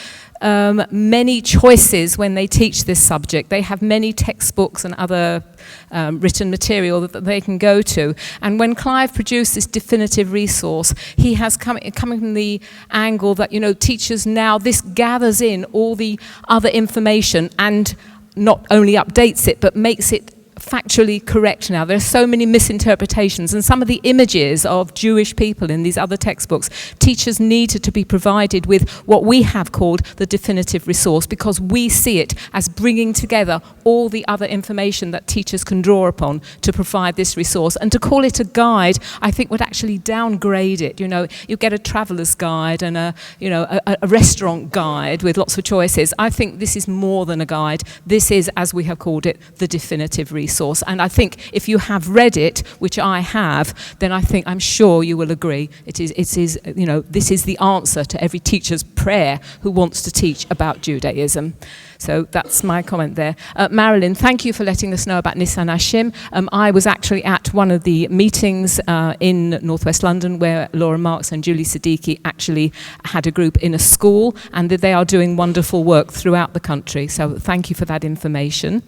many choices when they teach this subject. They have many textbooks and other written material that they can go to. And when Clive produced this definitive resource, he has coming from the angle that, you know, teachers now, this gathers in all the other information and not only updates it, but makes it factually correct now. There are so many misinterpretations, and some of the images of Jewish people in these other textbooks, teachers needed to be provided with what we have called the definitive resource, because we see it as bringing together all the other information that teachers can draw upon to provide this resource. And to call it a guide, I think would actually downgrade it. You know, you get a traveller's guide and a restaurant guide with lots of choices. I think this is more than a guide. This is, as we have called it, the definitive resource. And I think if you have read it, which I have, then I'm sure you will agree. It is, you know, this is the answer to every teacher's prayer who wants to teach about Judaism. So that's my comment there. Marilyn, thank you for letting us know about Nisan Hashim. I was actually at one of the meetings in Northwest London where Laura Marks and Julie Siddiqui actually had a group in a school, and they are doing wonderful work throughout the country. So thank you for that information.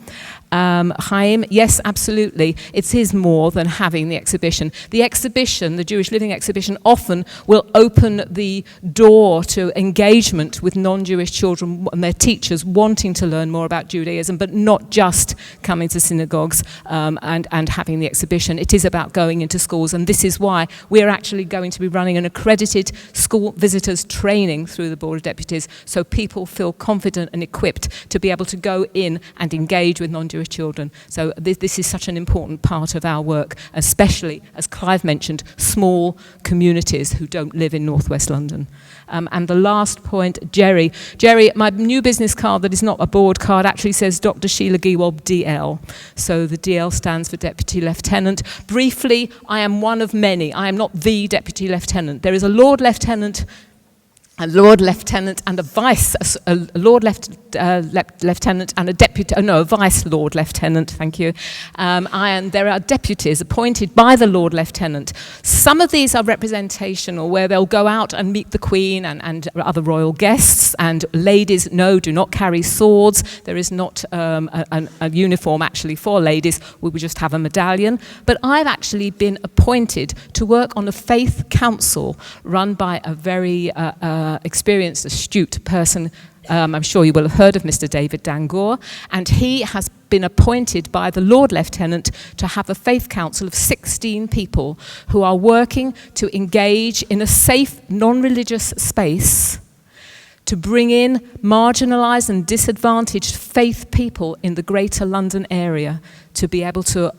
Chaim, yes, absolutely. It is more than having the exhibition. The exhibition, the Jewish Living exhibition, often will open the door to engagement with non-Jewish children and their teachers wanting to learn more about Judaism, but not just coming to synagogues and having the exhibition. It is about going into schools, and this is why we're actually going to be running an accredited school visitors training through the Board of Deputies, so people feel confident and equipped to be able to go in and engage with non-Jewish children. So this is such an important part of our work, especially, as Clive mentioned, small communities who don't live in Northwest London. And the last point, Jerry, my new business card that is not a board card actually says Dr. Sheila Giwob, DL. So the DL stands for Deputy Lieutenant. Briefly, I am one of many. I am not the Deputy Lieutenant. There is a Lord Lieutenant, a Lord Lieutenant and a Vice, a Lord Lieutenant and a Deputy, a Vice Lord Lieutenant, thank you. And there are deputies appointed by the Lord Lieutenant. Some of these are representational, where they'll go out and meet the Queen and other royal guests, and ladies, do not carry swords. There is not a uniform actually for ladies. We would just have a medallion. But I've actually been appointed to work on a faith council run by a very experienced, astute person I'm sure you will have heard of Mr. David Dangor, and he has been appointed by the Lord Lieutenant to have a faith council of 16 people who are working to engage in a safe, non-religious space to bring in marginalised and disadvantaged faith people in the Greater London area to be able to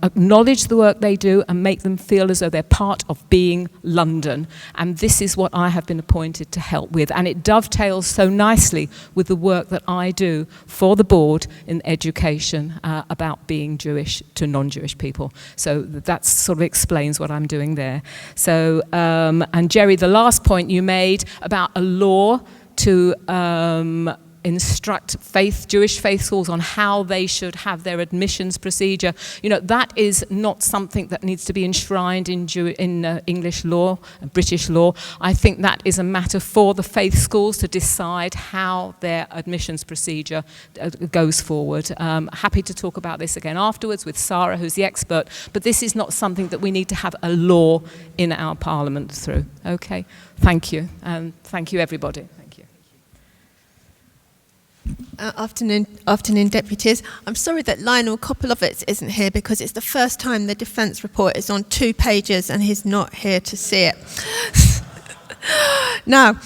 acknowledge the work they do and make them feel as though they're part of being London. And this is what I have been appointed to help with. And it dovetails so nicely with the work that I do for the board in education about being Jewish to non-Jewish people. So that sort of explains what I'm doing there. So, and Jerry, the last point you made about a law to instruct Jewish faith schools on how they should have their admissions procedure. You know, that is not something that needs to be enshrined in English law, British law. I think that is a matter for the faith schools to decide how their admissions procedure goes forward. Happy to talk about this again afterwards with Sarah, who's the expert, but this is not something that we need to have a law in our parliament through. Okay, thank you, and thank you everybody. Afternoon, Deputies. I'm sorry that Lionel Kopolovitz isn't here because it's the first time the defence report is on 2 pages and he's not here to see it. Now,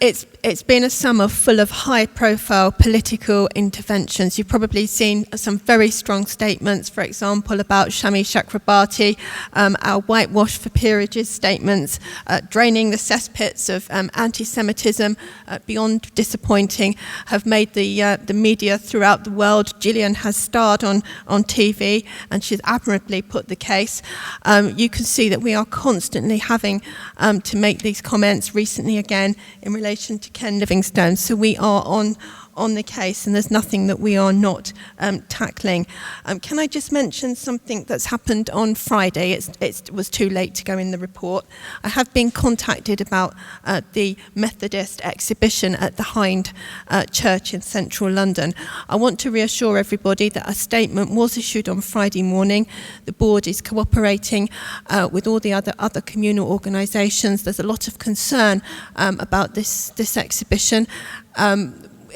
it's been a summer full of high-profile political interventions. You've probably seen some very strong statements, for example, about Shami Chakrabarti, our whitewash for peerages statements, draining the cesspits of anti-Semitism beyond disappointing, have made the media throughout the world. Gillian has starred on TV, and she's admirably put the case. You can see that we are constantly having to make these comments, recently again in relation to Ken Livingstone. So we are on the case, and there's nothing that we are not tackling. Can I just mention something that's happened on Friday? It was too late to go in the report. I have been contacted about the Methodist exhibition at the Hind Church in central London. I want to reassure everybody that a statement was issued on Friday morning. The board is cooperating with all the other communal organisations. There's a lot of concern about this exhibition.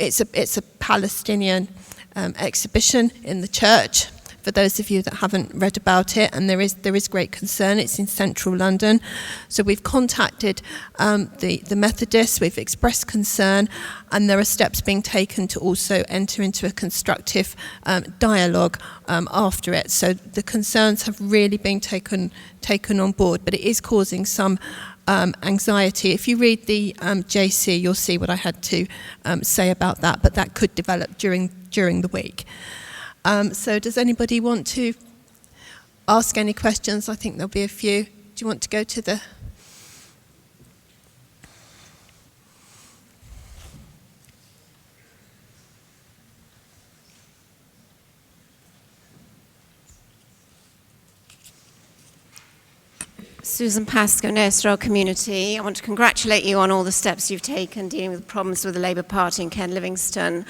It's a Palestinian exhibition in the church, for those of you that haven't read about it, and there is great concern. It's in central London. So we've contacted the Methodists, we've expressed concern, and there are steps being taken to also enter into a constructive dialogue after it. So the concerns have really been taken on board, but it is causing some anxiety. If you read the JC, you'll see what I had to say about that, but that could develop during the week. So does anybody want to ask any questions? I think there'll be a few. Do you want to go to the... Susan Pascoe, Nairstraw Community. I want to congratulate you on all the steps you've taken dealing with problems with the Labour Party and Ken Livingstone.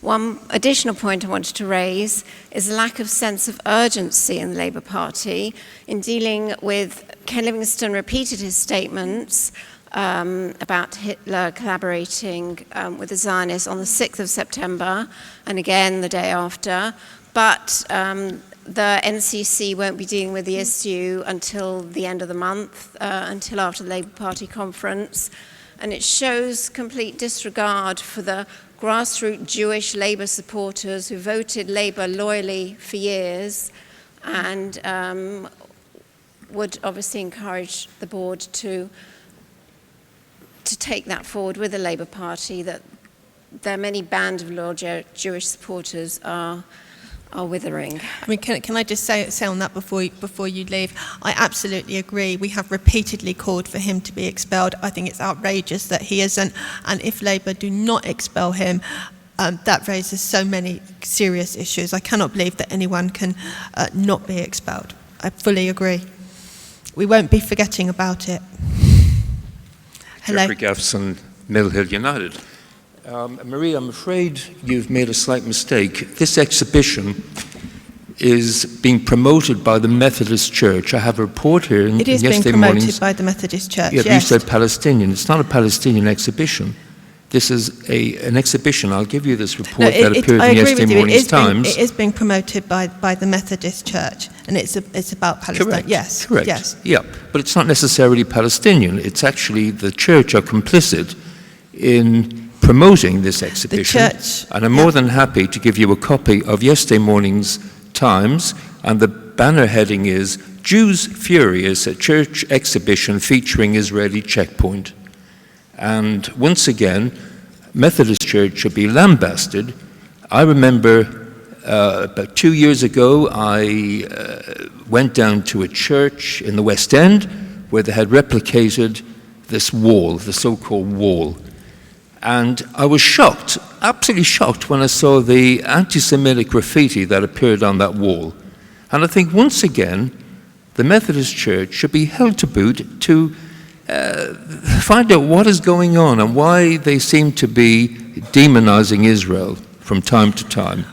One additional point I wanted to raise is a lack of sense of urgency in the Labour Party in dealing with Ken Livingstone repeated his statements about Hitler collaborating with the Zionists on the 6th of September and again the day after, but the NCC won't be dealing with the issue until the end of the month, until after the Labour Party conference, and it shows complete disregard for the grassroots Jewish Labour supporters who voted Labour loyally for years and would obviously encourage the board to take that forward with the Labour Party, that their many band of loyal Jewish supporters are withering. I mean, can I just say on that before you leave? I absolutely agree. We have repeatedly called for him to be expelled. I think it's outrageous that he isn't. And if Labour do not expel him, that raises so many serious issues. I cannot believe that anyone can not be expelled. I fully agree. We won't be forgetting about it. Hello. Jeffrey Gaffson, Mill Hill United. Marie, I'm afraid you've made a slight mistake. This exhibition is being promoted by the Methodist Church. I have a report here. It is being promoted by the Methodist Church, yeah, yes. You said Palestinian. It's not a Palestinian exhibition. This is an exhibition. I'll give you this report No, that appeared in yesterday morning's Times. It is being promoted by the Methodist Church, and it's about Palestine. Correct. Yes. Correct. Yes. Yeah, but it's not necessarily Palestinian. It's actually the church are complicit in promoting this exhibition. The church, and I'm more than happy to give you a copy of yesterday morning's Times, and the banner heading is "Jews Furious, a Church Exhibition Featuring Israeli Checkpoint." And once again, Methodist Church should be lambasted. I remember about 2 years ago, I went down to a church in the West End where they had replicated this wall, the so-called wall. And I was shocked, absolutely shocked, when I saw the anti-Semitic graffiti that appeared on that wall. And I think once again, the Methodist Church should be held to boot to find out what is going on and why they seem to be demonizing Israel from time to time.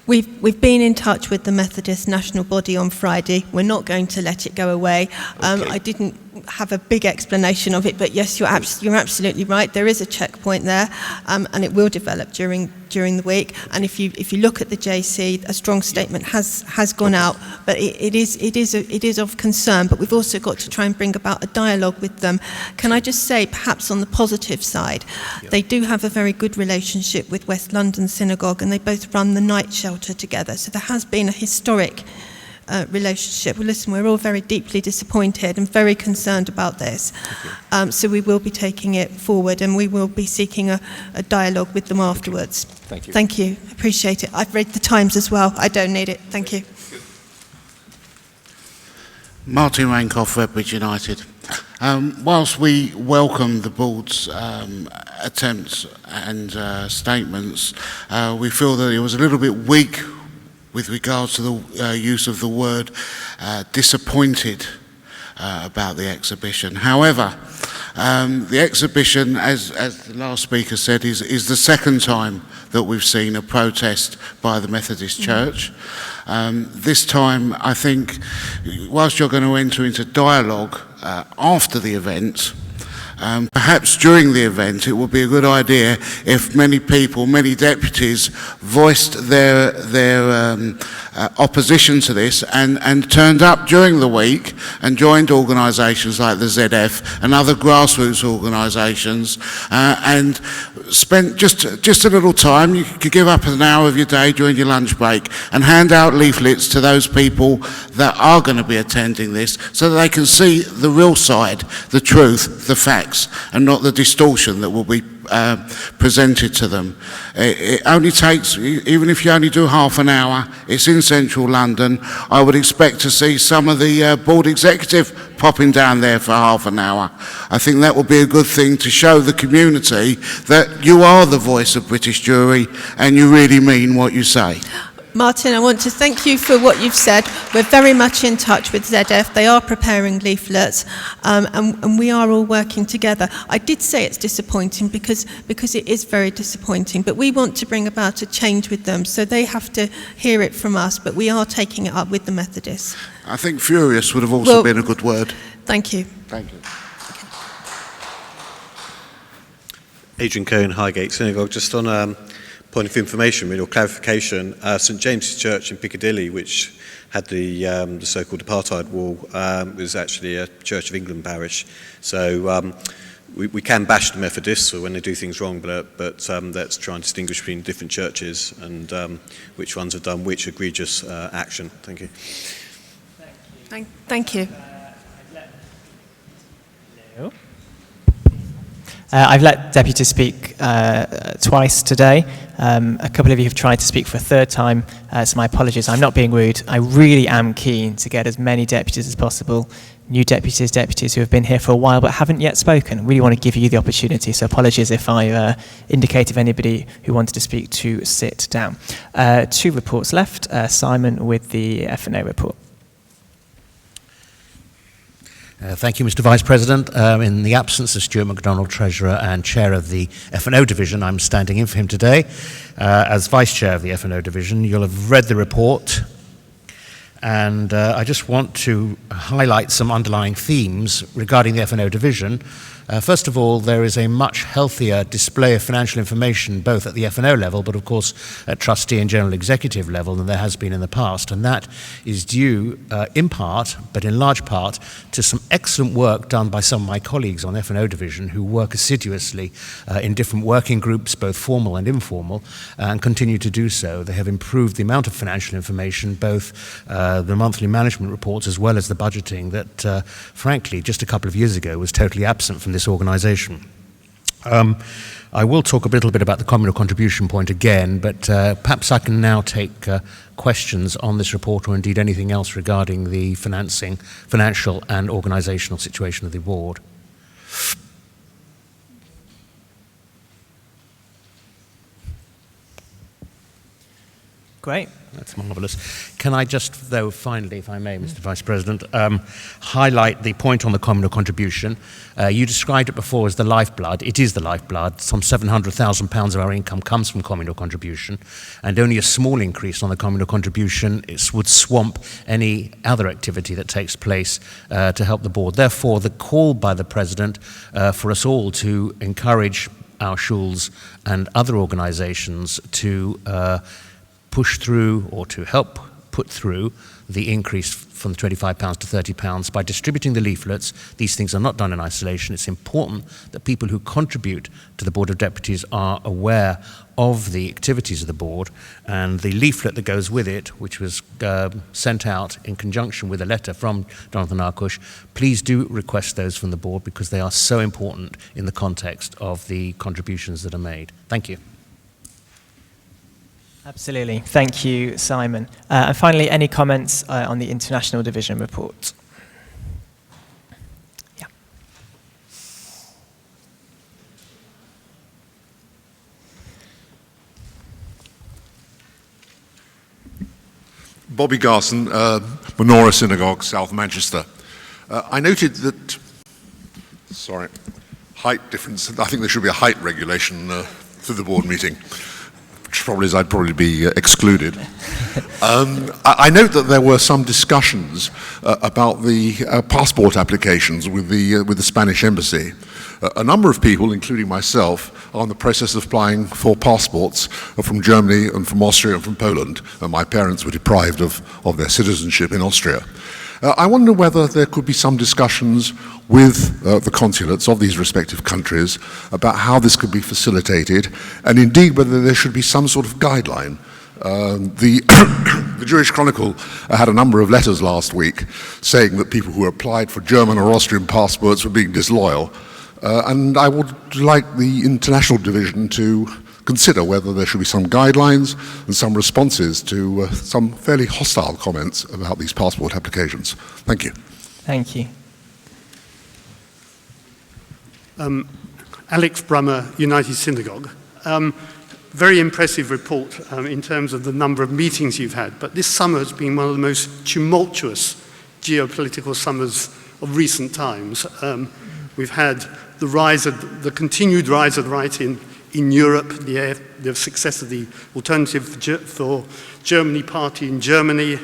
We've been in touch with the Methodist National Body on Friday. We're not going to let it go away. I didn't have a big explanation of it, but yes, you're absolutely right. There is a checkpoint there, and it will develop during the week. And if you look at the JC, a strong statement has gone out, but it is of concern. But we've also got to try and bring about a dialogue with them. Can I just say, perhaps on the positive side, they do have a very good relationship with West London Synagogue, and they both run the night shelter together. So there has been a historic relationship. Well, listen, we're all very deeply disappointed and very concerned about this. So we will be taking it forward, and we will be seeking a dialogue with them afterwards. Thank you. Thank you. Appreciate it. I've read the Times as well. I don't need it. Thank you. Martin Rankoff, Redbridge United. Whilst we welcome the board's attempts and statements, we feel that it was a little bit weak with regards to the use of the word disappointed about the exhibition. However, the exhibition, as the last speaker said, is the second time that we've seen a protest by the Methodist Church. This time, I think, whilst you're going to enter into dialogue after the event, perhaps during the event, it would be a good idea if many people, many deputies, voiced their opposition to this and turned up during the week and joined organisations like the ZF and other grassroots organisations and spent just a little time. You could give up an hour of your day during your lunch break and hand out leaflets to those people that are going to be attending this so that they can see the real side, the truth, the facts, and not the distortion that will be presented to them. It only takes, even if you only do half an hour, it's in central London. I would expect to see some of the board executive popping down there for half an hour. I think that will be a good thing to show the community that you are the voice of British Jewry and you really mean what you say. Martin, I want to thank you for what you've said. We're very much in touch with ZF. They are preparing leaflets, and we are all working together. I did say it's disappointing because it is very disappointing, but we want to bring about a change with them, so they have to hear it from us, but we are taking it up with the Methodists. I think furious would have also been a good word. Thank you. Thank you. Adrian Cohen, Highgate Synagogue. Just on point of information, or clarification, St James's Church in Piccadilly, which had the so-called apartheid wall, was actually a Church of England parish. So we can bash the Methodists when they do things wrong, but let's try and distinguish between different churches and which ones have done which egregious action. Thank you. Thank you. I've let deputies speak twice today. A couple of you have tried to speak for a third time, so my apologies. I'm not being rude. I really am keen to get as many deputies as possible, new deputies who have been here for a while but haven't yet spoken. Really want to give you the opportunity, so apologies if I indicate if anybody who wanted to speak to sit down. Two reports left. Simon with the F&O report. Thank you, Mr. Vice President. In the absence of Stuart MacDonald, Treasurer and Chair of the F&O Division, I'm standing in for him today as Vice Chair of the F&O Division. You'll have read the report, and I just want to highlight some underlying themes regarding the F&O Division, First of all, there is a much healthier display of financial information, both at the F&O level, but of course at trustee and general executive level, than there has been in the past. And that is due, in part, but in large part, to some excellent work done by some of my colleagues on F&O division who work assiduously in different working groups, both formal and informal, and continue to do so. They have improved the amount of financial information, both the monthly management reports as well as the budgeting that, frankly, just a couple of years ago was totally absent from this organisation. I will talk a little bit about the communal contribution point again, but perhaps I can now take questions on this report or indeed anything else regarding the financial and organisational situation of the board. Great. That's marvellous. Can I just, though, finally, if I may, Mr. Vice President, highlight the point on the communal contribution. You described it before as the lifeblood. It is the lifeblood. Some £700,000 of our income comes from communal contribution, and only a small increase on the communal contribution would swamp any other activity that takes place to help the board. Therefore, the call by the President for us all to encourage our schools and other organisations to push through or to help put through the increase from £25 to £30 by distributing the leaflets. These things are not done in isolation. It's important that people who contribute to the Board of Deputies are aware of the activities of the board, and the leaflet that goes with it, which was sent out in conjunction with a letter from Jonathan Arkush, please do request those from the board because they are so important in the context of the contributions that are made. Thank you. Absolutely. Thank you, Simon. And finally, any comments on the International Division report? Yeah. Bobby Garson, Menorah Synagogue, South Manchester. I noted that, height difference. I think there should be a height regulation for the board meeting. Trouble is, I'd probably be excluded. I note that there were some discussions about the passport applications with the Spanish embassy. A number of people, including myself, are in the process of applying for passports from Germany and from Austria and from Poland. My parents were deprived of their citizenship in Austria. I wonder whether there could be some discussions with the consulates of these respective countries about how this could be facilitated, and indeed whether there should be some sort of guideline. The Jewish Chronicle had a number of letters last week saying that people who applied for German or Austrian passports were being disloyal, and I would like the International Division to consider whether there should be some guidelines and some responses to some fairly hostile comments about these passport applications. Thank you. Thank you. Alex Brummer, United Synagogue. Very impressive report in terms of the number of meetings you've had, but this summer has been one of the most tumultuous geopolitical summers of recent times. We've had the continued rise of the right in Europe, the success of the Alternative for Germany party in Germany.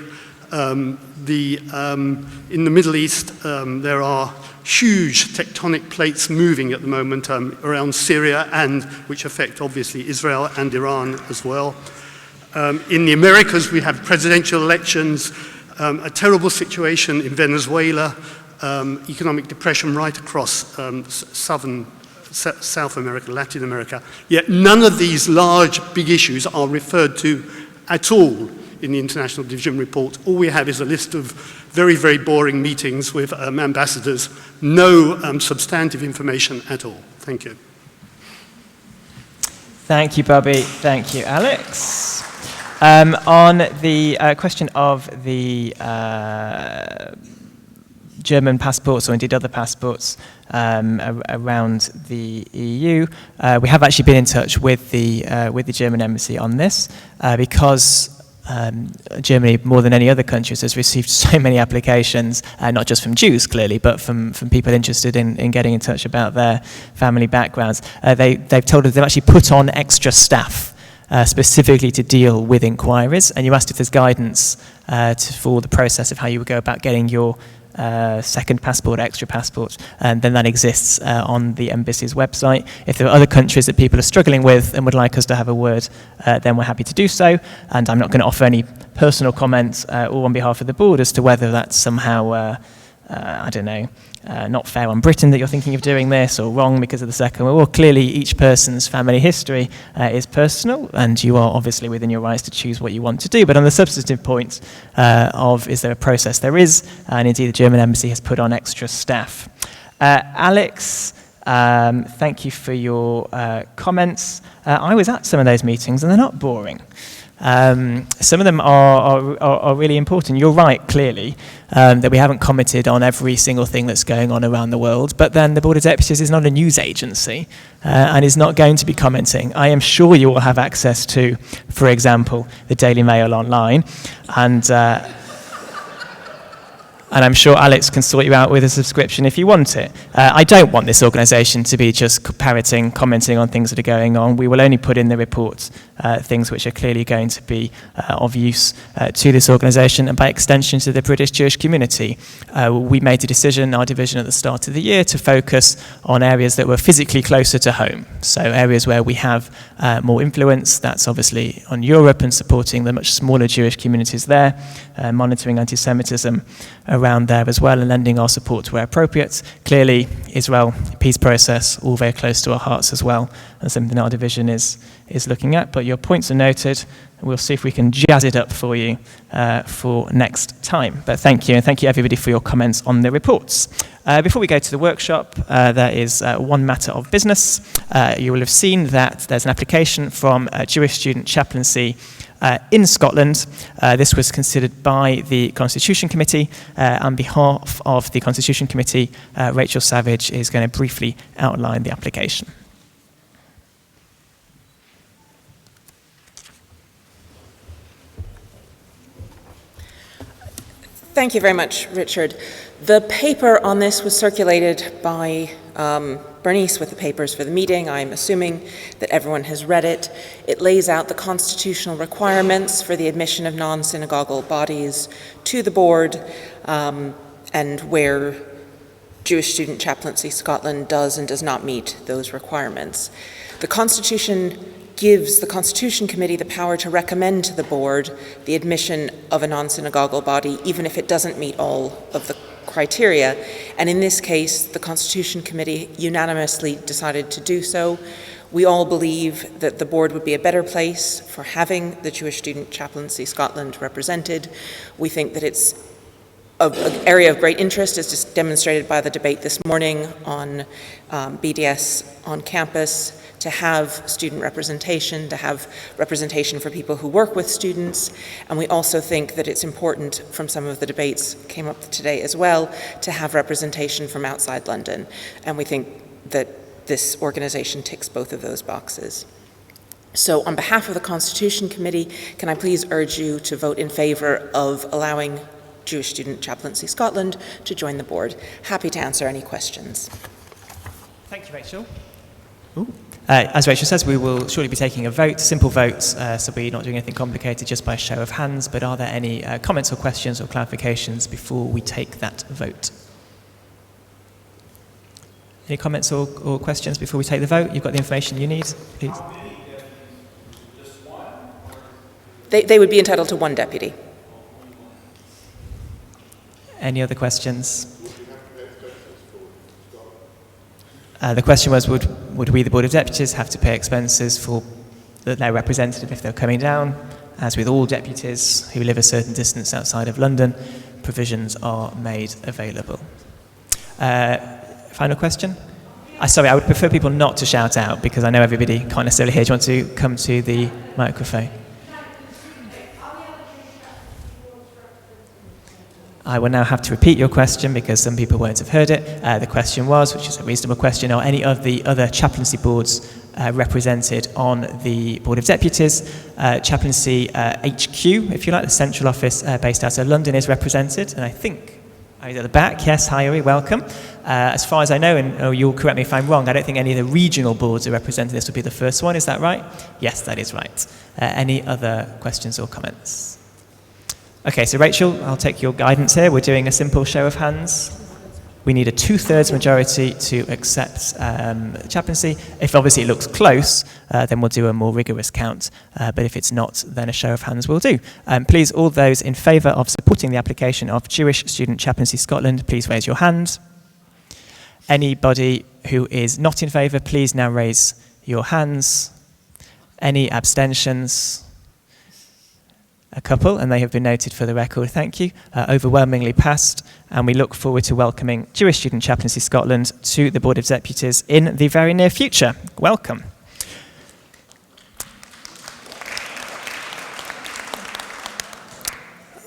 In the Middle East, there are huge tectonic plates moving at the moment around Syria, and which affect obviously Israel and Iran as well. In the Americas, we have presidential elections, a terrible situation in Venezuela, economic depression right across South America, Latin America, yet none of these large, big issues are referred to at all in the International Division report. All we have is a list of very, very boring meetings with ambassadors, no substantive information at all. Thank you. Thank you, Bobby. Thank you, Alex. On the question of the German passports, or indeed other passports around the EU, we have actually been in touch with the German embassy on this because Germany, more than any other countries, has received so many applications, not just from Jews clearly, but from people interested in getting in touch about their family backgrounds. They've told us they've actually put on extra staff specifically to deal with inquiries, and you asked if there's guidance for the process of how you would go about getting your second passport, extra passport, and then that exists on the embassy's website. If there are other countries that people are struggling with and would like us to have a word, then we're happy to do so. And I'm not going to offer any personal comments or on behalf of the board as to whether that's somehow, I don't know, not fair on Britain that you're thinking of doing this, or wrong because of the second. Well, clearly each person's family history is personal, and you are obviously within your rights to choose what you want to do. But on the substantive point of is there a process, there is, and indeed the German embassy has put on extra staff. Alex, thank you for your comments. I was at some of those meetings and they're not boring. Some of them are really important. You're right, clearly, that we haven't commented on every single thing that's going on around the world, but then the Board of Deputies is not a news agency and is not going to be commenting. I am sure you will have access to, for example, the Daily Mail online, and I'm sure Alex can sort you out with a subscription if you want it. I don't want this organisation to be just parroting, commenting on things that are going on. We will only put in the reports things which are clearly going to be of use to this organisation and by extension to the British Jewish community. We made a decision, our division at the start of the year, to focus on areas that were physically closer to home. So areas where we have more influence, that's obviously on Europe and supporting the much smaller Jewish communities there, monitoring anti-Semitism around there as well, and lending our support where appropriate. Clearly, Israel, peace process, all very close to our hearts as well, and something our division is looking at. But your points are noted, and we'll see if we can jazz it up for you for next time. But thank you, and thank you everybody for your comments on the reports. Before we go to the workshop, there is one matter of business. You will have seen that there's an application from Jewish Student Chaplaincy in Scotland. This was considered by the Constitution Committee. On behalf of the Constitution Committee, Rachel Savage is going to briefly outline the application. Thank you very much, Richard. The paper on this was circulated by Bernice with the papers for the meeting. I'm assuming that everyone has read it. It lays out the constitutional requirements for the admission of non-synagogal bodies to the board and where Jewish Student Chaplaincy Scotland does and does not meet those requirements. The Constitution gives the Constitution Committee the power to recommend to the board the admission of a non-synagogal body, even if it doesn't meet all of the criteria. And in this case, the Constitution Committee unanimously decided to do so. We all believe that the board would be a better place for having the Jewish Student Chaplaincy Scotland represented. We think that it's an area of great interest, as just demonstrated by the debate this morning on BDS on campus, to have student representation, to have representation for people who work with students. And we also think that it's important, from some of the debates came up today as well, to have representation from outside London. And we think that this organization ticks both of those boxes. So on behalf of the Constitution Committee, can I please urge you to vote in favor of allowing Jewish Student Chaplaincy Scotland to join the board? Happy to answer any questions. Thank you, Rachel. As Rachel says, we will shortly be taking a vote, simple votes, so we're not doing anything complicated, just by show of hands. But are there any comments or questions or clarifications before we take that vote? Any comments or questions before we take the vote? You've got the information you need, please. They would be entitled to one deputy. Any other questions? The question was, would we, the Board of Deputies, have to pay expenses for their representative if they're coming down? As with all deputies who live a certain distance outside of London, provisions are made available. Final question? Sorry, I would prefer people not to shout out because I know everybody can't necessarily hear. Do you want to come to the microphone? I will now have to repeat your question because some people won't have heard it. The question was, which is a reasonable question, are any of the other chaplaincy boards represented on the Board of Deputies? Chaplaincy HQ, if you like, the central office based out of London is represented, and I think Harry's at the back. Yes, hi Harry, welcome. As far as I know, and you'll correct me if I'm wrong, I don't think any of the regional boards are represented. This will be the first one, is that right? Yes, that is right. Any other questions or comments? Okay, so Rachel, I'll take your guidance here. We're doing a simple show of hands. We need a 2/3 majority to accept chaplaincy. If obviously it looks close, then we'll do a more rigorous count. But if it's not, then a show of hands will do. Please, all those in favour of supporting the application of Jewish Student Chaplaincy Scotland, please raise your hand. Anybody who is not in favour, please now raise your hands. Any abstentions? A couple, and they have been noted for the record. Thank you. Overwhelmingly passed, and we look forward to welcoming Jewish Student Chaplaincy Scotland to the Board of Deputies in the very near future. Welcome.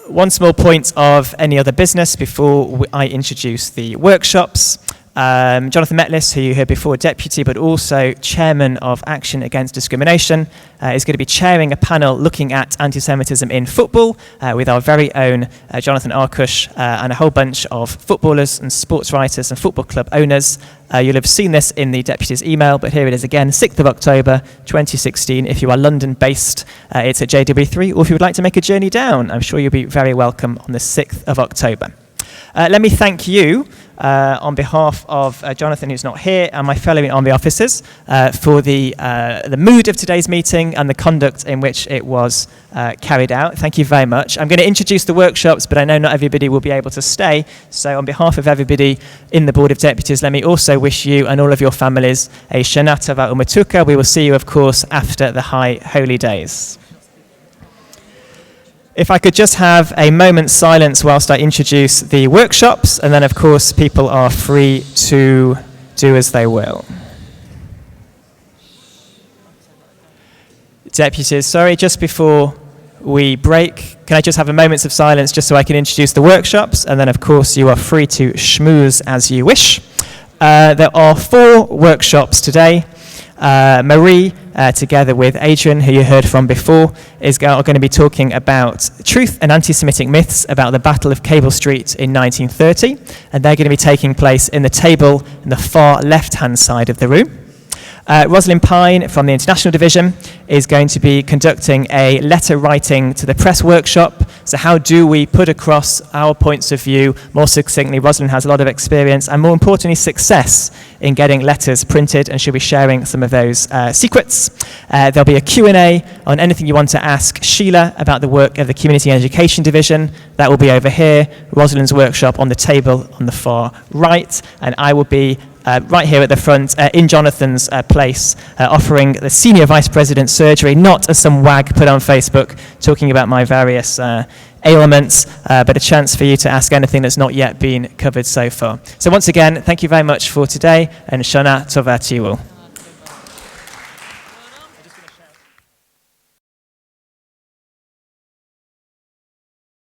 One small point of any other business before I introduce the workshops. Jonathan Metlis, who you heard before, Deputy, but also Chairman of Action Against Discrimination, is going to be chairing a panel looking at anti-Semitism in football with our very own Jonathan Arkush and a whole bunch of footballers and sports writers and football club owners. You'll have seen this in the Deputy's email, but here it is again, 6th of October 2016. If you are London-based, it's at JW3, or if you would like to make a journey down, I'm sure you'll be very welcome on the 6th of October. Let me thank you on behalf of Jonathan, who's not here, and my fellow army officers for the mood of today's meeting and the conduct in which it was carried out. Thank you very much. I'm going to introduce the workshops, but I know not everybody will be able to stay. So on behalf of everybody in the Board of Deputies, let me also wish you and all of your families a Shana Tova Umatuka. We will see you, of course, after the High Holy Days. If I could just have a moment's silence whilst I introduce the workshops, and then of course people are free to do as they will. Deputies, sorry, just before we break, can I just have a moment of silence just so I can introduce the workshops, and then of course you are free to schmooze as you wish. There are 4 workshops today. Marie, together with Adrian, who you heard from before, are going to be talking about truth and anti-Semitic myths about the Battle of Cable Street in 1930, and they're going to be taking place in the table in the far left-hand side of the room. Rosalind Pine from the International Division is going to be conducting a letter writing to the press workshop. So how do we put across our points of view more succinctly? Rosalind has a lot of experience and more importantly success in getting letters printed, and she'll be sharing some of those secrets. There'll be a Q&A on anything you want to ask Sheila about the work of the Community and Education Division. That will be over here. Rosalind's workshop on the table on the far right, and I will be right here at the front in Jonathan's place, offering the Senior Vice President surgery, not as some wag put on Facebook talking about my various ailments, but a chance for you to ask anything that's not yet been covered so far. So once again, thank you very much for today, and Shana Tova to you all.